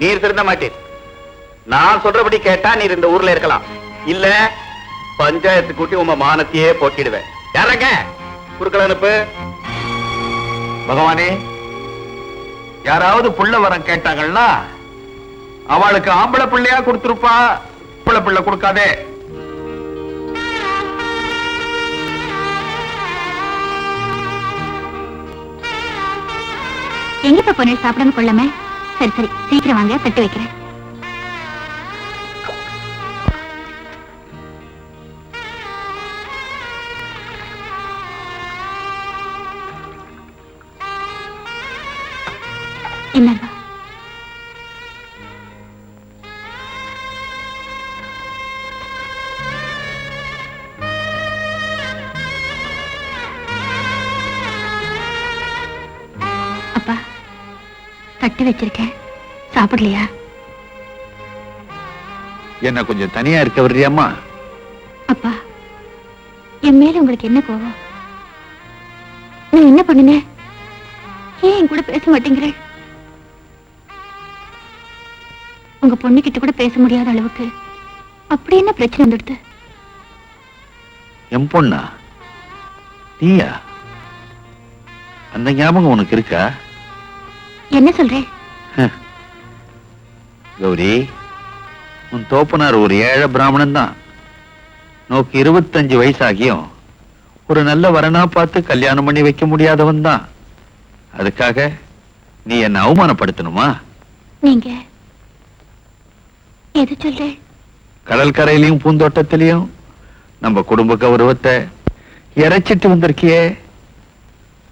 நீர் திருந்த மாட்டீர். நான் சொல்றபடி கேட்டா நீர் இந்த ஊர்ல இருக்கலாம். இல்ல பஞ்சாயத்து கூட்டி உங்க மானத்தையே போட்டிடுவேன். யாரங்க குறுக்கள் அனுப்பு. பகவானே, யாராவது புள்ள வரம் கேட்டாங்கன்னா அவளுக்கு ஆம்பளை பிள்ளையா கொடுத்திருப்பா, புள்ள பிள்ளை கொடுக்காதே. எங்கப்பா பொண்ணு சாப்பிடாம கொள்ளாம? சரி சரி, சீக்கிரம் வாங்க, தட்டு வைக்கிறேன். என்னங்க அப்பா, தட்டு வச்சிருக்கேன், சாப்பிடலையா? என்ன கொஞ்சம் தனியா இருக்க வர்றியாம்மா? அப்பா, என் மேல உங்களுக்கு என்ன கோவம்? நான் என்ன பண்ணுனேன்? ஏன் என் கூட பேச மாட்டேங்கிறேன்? உங்க பொண்ணு கிட்ட கூட பேச முடியாத அளவுக்கு அப்படி என்ன பிரச்சனை வந்துடுது? என் பொண்ணா? நீயா? அந்த ஞாபகம் உனக்கு இருக்கா? என்ன சொல்றேன்? கௌரி, உன் தோப்பனார் ஒரு ஏழை பிராமணன் தான். நோக்கு 25 வயசாகியும் ஒரு நல்ல வரனா பார்த்து கல்யாணம் பண்ணி வைக்க முடியாதவன் தான். அதுக்காக நீ என்ன அவமானப்படுத்தணுமா? நீங்க எது சொல்றேன்? கடல் கரையிலையும் பூந்தோட்டத்திலையும் நம்ம குடும்ப கௌரவத்தை இறைச்சிட்டு வந்திருக்கியே,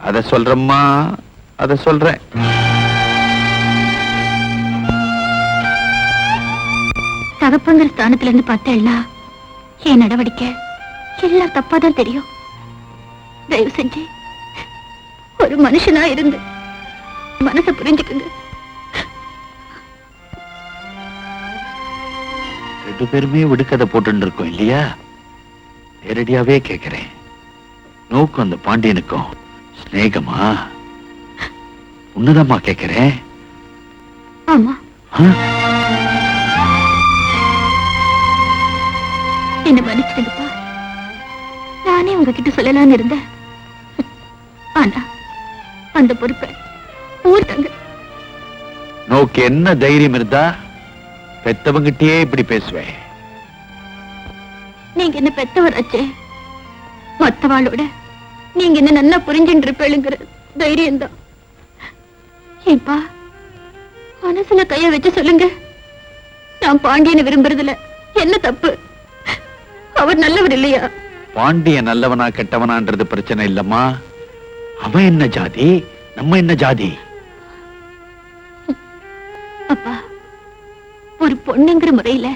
அத சொல்றம்மா, அத சொல்றேன். தகப்பங்கிற ஸ்தானத்துல இருந்து பார்த்தேன்னா என் நடவடிக்கை எல்லாம் தப்பாதான் தெரியும். தயவு செஞ்சு ஒரு மனுஷனா இருந்து மனசை புரிஞ்சுக்குங்க. 2 பேருமே விடுக்கதை போட்டு இருக்கோம் இல்லையா? நேரடியாவே கேட்கிறேன், நோக்கு அந்த பாண்டியனுக்கும் ஸ்நேகமா? உன்னதமா கேட்கிறேன். ஆமா, என்ன மன்னிச்சிடுங்கப்பா. நானே உங்ககிட்ட சொல்லலாம்னு இருந்தேன். ஆனா அந்த பொறுப்பை ஊர் தங்க. நோக்கு என்ன தைரியம் இருந்தா பெத்தவங்கிட்டே இப்படி பேசுவேன்? நீங்க என்ன பெத்தவராச்சே, மத்தவாளோட நீங்க என்ன நல்லா புரிஞ்சுட்டு இருப்பேளுங்கிற தைரியம் தான். ஏப்பா, மனசுல கைய வச்சு சொல்லுங்க, நான் பாண்டியனை விரும்புறதுல என்ன தப்பு? அவர் நல்லவர் இல்லையா? பாண்டிய நல்லவனா கெட்டவனான்றது பிரச்சனை இல்லம்மா. அவன் என்ன ஜாதி, நம்ம என்ன ஜாதி? அப்பா, ஒரு பொண்ணுங்கிற முறையில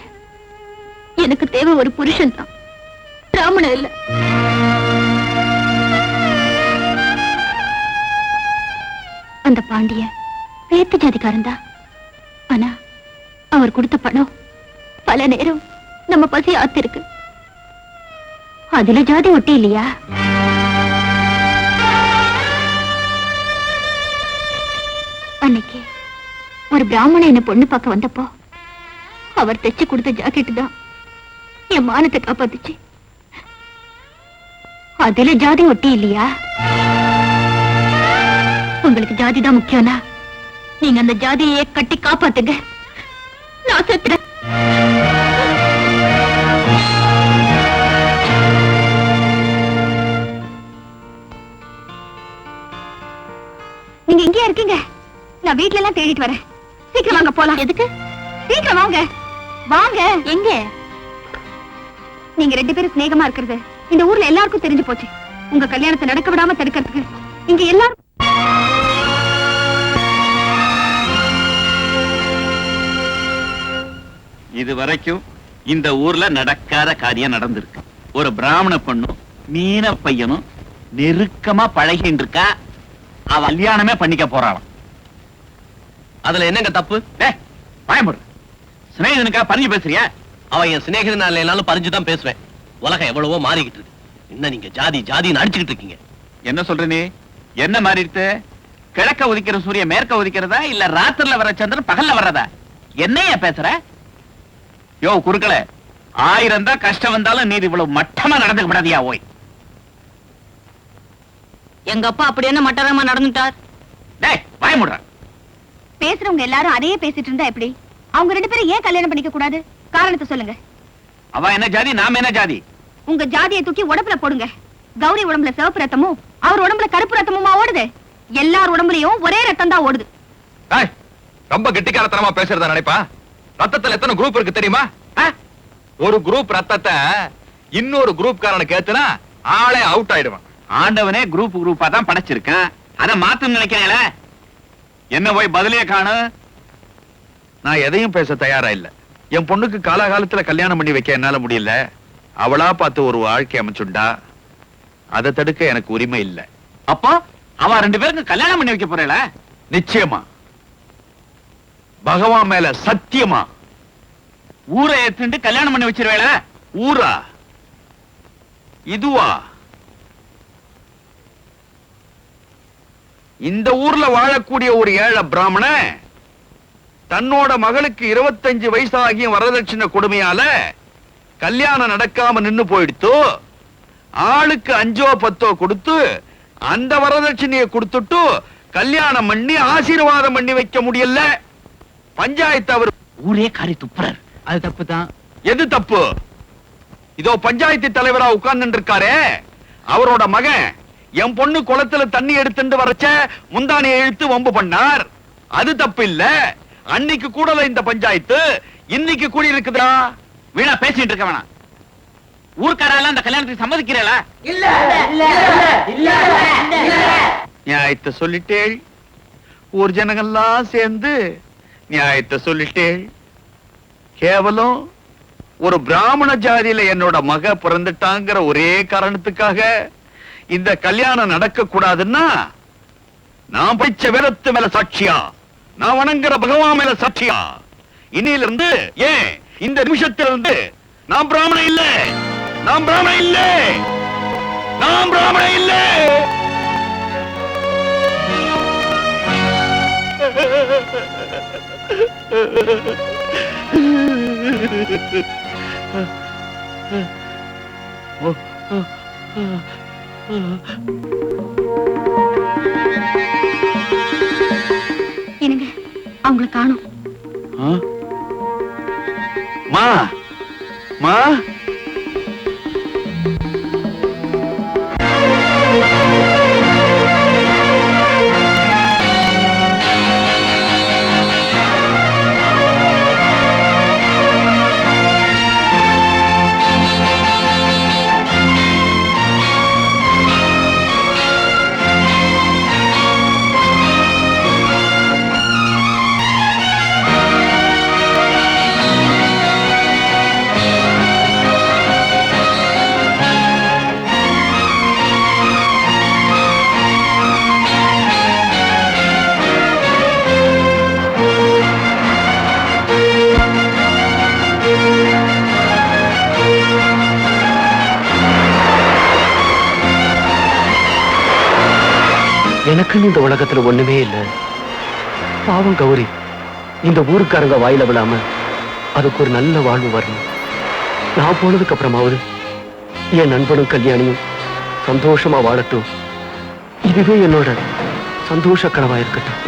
எனக்கு தேவை ஒரு புருஷன் தான், பிராமணன் இல்ல. அந்த பாண்டிய வேத்து ஜாதிக்காரன் தான். ஆனா அவர் கொடுத்த பணம் பல நேரம் நம்ம பசி ஆத்திருக்கு. அதுல ஜாதி ஒட்டி இல்லையா? அன்னைக்கு ஒரு பிராமணன் என்ன பொண்ணு பார்க்க வந்தப்போ அவர் தைச்சு கொடுத்த ஜாக்கெட் தான் என் மானத்தை காப்பாத்துச்சு. அதுல ஜாதி ஒட்டி இல்லையா? உங்களுக்கு ஜாதி தான் முக்கியம்னா நீங்க அந்த ஜாதியை கட்டி காப்பாத்துங்க. நான் செத்துறேன். நீங்க எங்கேயா இருக்கீங்க? நான் வீட்ல எல்லாம் தேடிட்டு வரேன். சீக்கிரம் வாங்க போலாம். எதுக்கு? சீக்கிரம் வாங்க. வாங்க. எங்க? நீங்க 2 பேரும் சிநேகமா இருக்கிறது இந்த ஊர்ல எல்லாருக்கும் தெரிஞ்சு போச்சு. உங்க கல்யாணத்தை நடக்க விடாம தடுக்கிறதுக்கு இங்க எல்லாரும் இது வரைக்கும் இந்த ஊர்ல நடக்காத காரியம் நடந்திருக்கு. ஒரு பிராமண பொண்ணும் மீன பையனும் நெருக்கமா பழகிட்டு இருக்கா. அவ கல்யாணமே பண்ணிக்க போறாளாம். அதுல என்னங்க தப்பு? பயமுடு சிநேகிதனுக்கா பறிஞ்சு பேசுறியா? அவன் என் சிநேகிதன் இல்லைனாலும் பறிஞ்சுதான் பேசுவேன். உலகம் எவ்வளவோ மாறிக்கிட்டு இருக்கு. என்ன நீங்க ஜாதி ஜாதின்னு அடிச்சுக்கிட்டு இருக்கீங்க? என்ன சொல்ற நீ? என்ன மாறி இருக்கு? கிழக்க உதிக்கிற சூரியன் மேற்க உதிக்கிறதா இல்ல ராத்திரில வர சந்திரன் பகல்ல வர்றதா? என்னையா பேசுற? யோ குறுக்கள, 1000 தான் கஷ்டம் வந்தாலும் நீர் இவ்வளவு மட்டமா நடந்துக்க கூடாதியா? ஓய், எங்க அப்பா அப்படி என்ன மட்டரமா நடந்துட்டார்? டேய் பயமுடுற. பேசுறவங்க எல்லாரும் அதையே பேசிட்டு இருந்தா எப்படி? அவங்க 2 பேரும் ஏன் கல்யாணம் பண்ணிக்க கூடாது? காரணத்தை சொல்லுங்க. அவ என்ன ஜாதி, நாம என்ன ஜாதி? உங்க ஜாதியை தூக்கி உடம்புல போடுங்க. கௌரி உடம்புல சிவப்பு ரத்தமும் அவர் உடம்புல கருப்பு ரத்தமுமா ஓடுது? எல்லார் உடம்புலயும் ஒரே ரத்தம் தான் ஓடுது. ரொம்ப கெட்டிக்காரத்தனமா பேசுறதா நினைப்பா? ரத்தத்துல எத்தனை குரூப் இருக்கு தெரியுமா? ஒரு குரூப் ரத்தத்தை இன்னொரு குரூப் காரனுக்கு ஏத்துனா ஆளே அவுட் ஆயிடுவான். ஆண்டவனே குரூப் குரூப்பா தான் படைச்சிருக்கான். அத மாத்து நினைக்கிறேன். என்ன போய் பதிலே காணு. நான் எதையும் பேச தயாரா இல்ல. என் பொண்ணுக்கு காலாகாலத்துல கல்யாணம் பண்ணி வைக்க என்னால முடியல. அவளா பார்த்து ஒரு வாழ்க்கை அமைச்சுண்டா. அதை தடுக்க எனக்கு உரிமை இல்ல. அப்போ அவ 2 பேருக்கு கல்யாணம் பண்ணி வைக்க போறேல? நிச்சயமா, பகவான் மேல சத்தியமா. ஊரை ஏத்துண்டு கல்யாணம் பண்ணி வச்சிருவேல? ஊரா? இதுவா? இந்த ஊர்ல வாழக்கூடிய ஒரு ஏழை பிராமண தன்னோட மகளுக்கு 25 வயசாகியும் வரதட்சணை கொடுமையால கல்யாணம் நடக்காம நின்னு போயிடுத்து. ஆளுக்கு 5ஓ 10ஓ கொடுத்து அந்த வரதட்சணையை கொடுத்துட்டு கல்யாணம் பண்ணி ஆசீர்வாதம் பண்ணி வைக்க முடியல. பஞ்சாயத்து அவர் ஊரே காரி துப்புறார். அது தப்பு தான். எது தப்பு? இதோ பஞ்சாயத்து தலைவரா உட்கார்ந்து இருக்காரே, அவரோட மகன் என் பொண்ணு குளத்துல தண்ணி எடுத்துட்டு வரச்ச முந்தானியை இழுத்து வம்பு பண்ணார். அது தப்பு இல்ல. அன்னைக்கு கூடல இந்த பஞ்சாயத்து, இன்னைக்கு கூடி இருக்குதா? வீணா பேசிட்டு இருக்க வேணாம். ஊர்க்காரெல்லாம் அந்த கல்யாணத்துக்கு சம்மதிக்கிறேல? நியாயத்தை சொல்லிட்டேள். ஊர் ஜனங்கள்லாம் சேர்ந்து நியாயத்தை சொல்லிட்டேள். கேவலம் ஒரு பிராமண ஜாதியில என்னோட மக பிறந்துட்டாங்கிற ஒரே காரணத்துக்காக இந்த கல்யாணம் நடக்க கூடாதுன்னா நான் படிச்ச வேதத்து மேல சாட்சியா, நான் வணங்குற பகவான் மேல சாட்சியா, இன்னையில இருந்து ஏன் இந்த நிமிஷத்திலிருந்து நான் பிராமணன் இல்ல, நான் பிராமணன் இல்ல, நான் பிராமணன் இல்ல. என்னங்க, அவங்களை காணோம். மா மா எனக்குன்னு இந்த உலகத்துல ஒண்ணுமே இல்ல. பாவம் கௌரி இந்த ஊருக்காரங்க வாயில விழாம அதுக்கு ஒரு நல்ல வாழ்வு வரணும். நான் போனதுக்கு அப்புறமாவது என் நண்பனும் கல்யாணியும் சந்தோஷமா வாழட்டும். இதுவே என்னோட சந்தோஷ கனவா இருக்கட்டும்.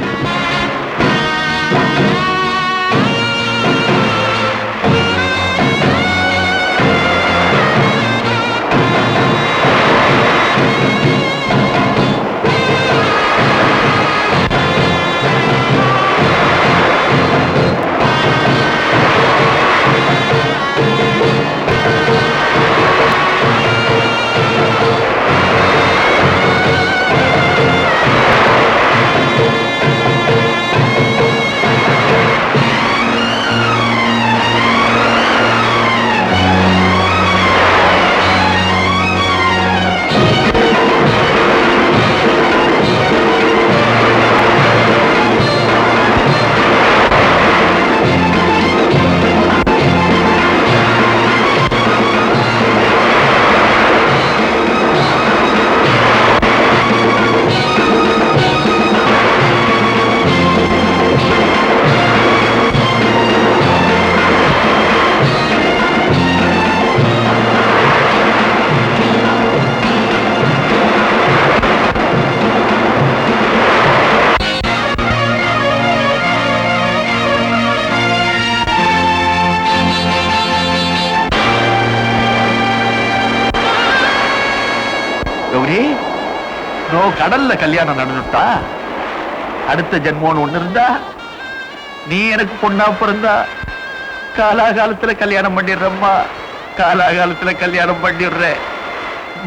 கௌரி, நோ கடல்ல கல்யாணம் நடந்துட்டா அடுத்த ஜென்மோன்னு ஒண்ணு இருந்தா நீ எனக்கு பொண்ணா பிறந்தா காலாகாலத்துல கல்யாணம் பண்ணிடுறம்மா, காலாகாலத்துல கல்யாணம் பண்ணிடுற.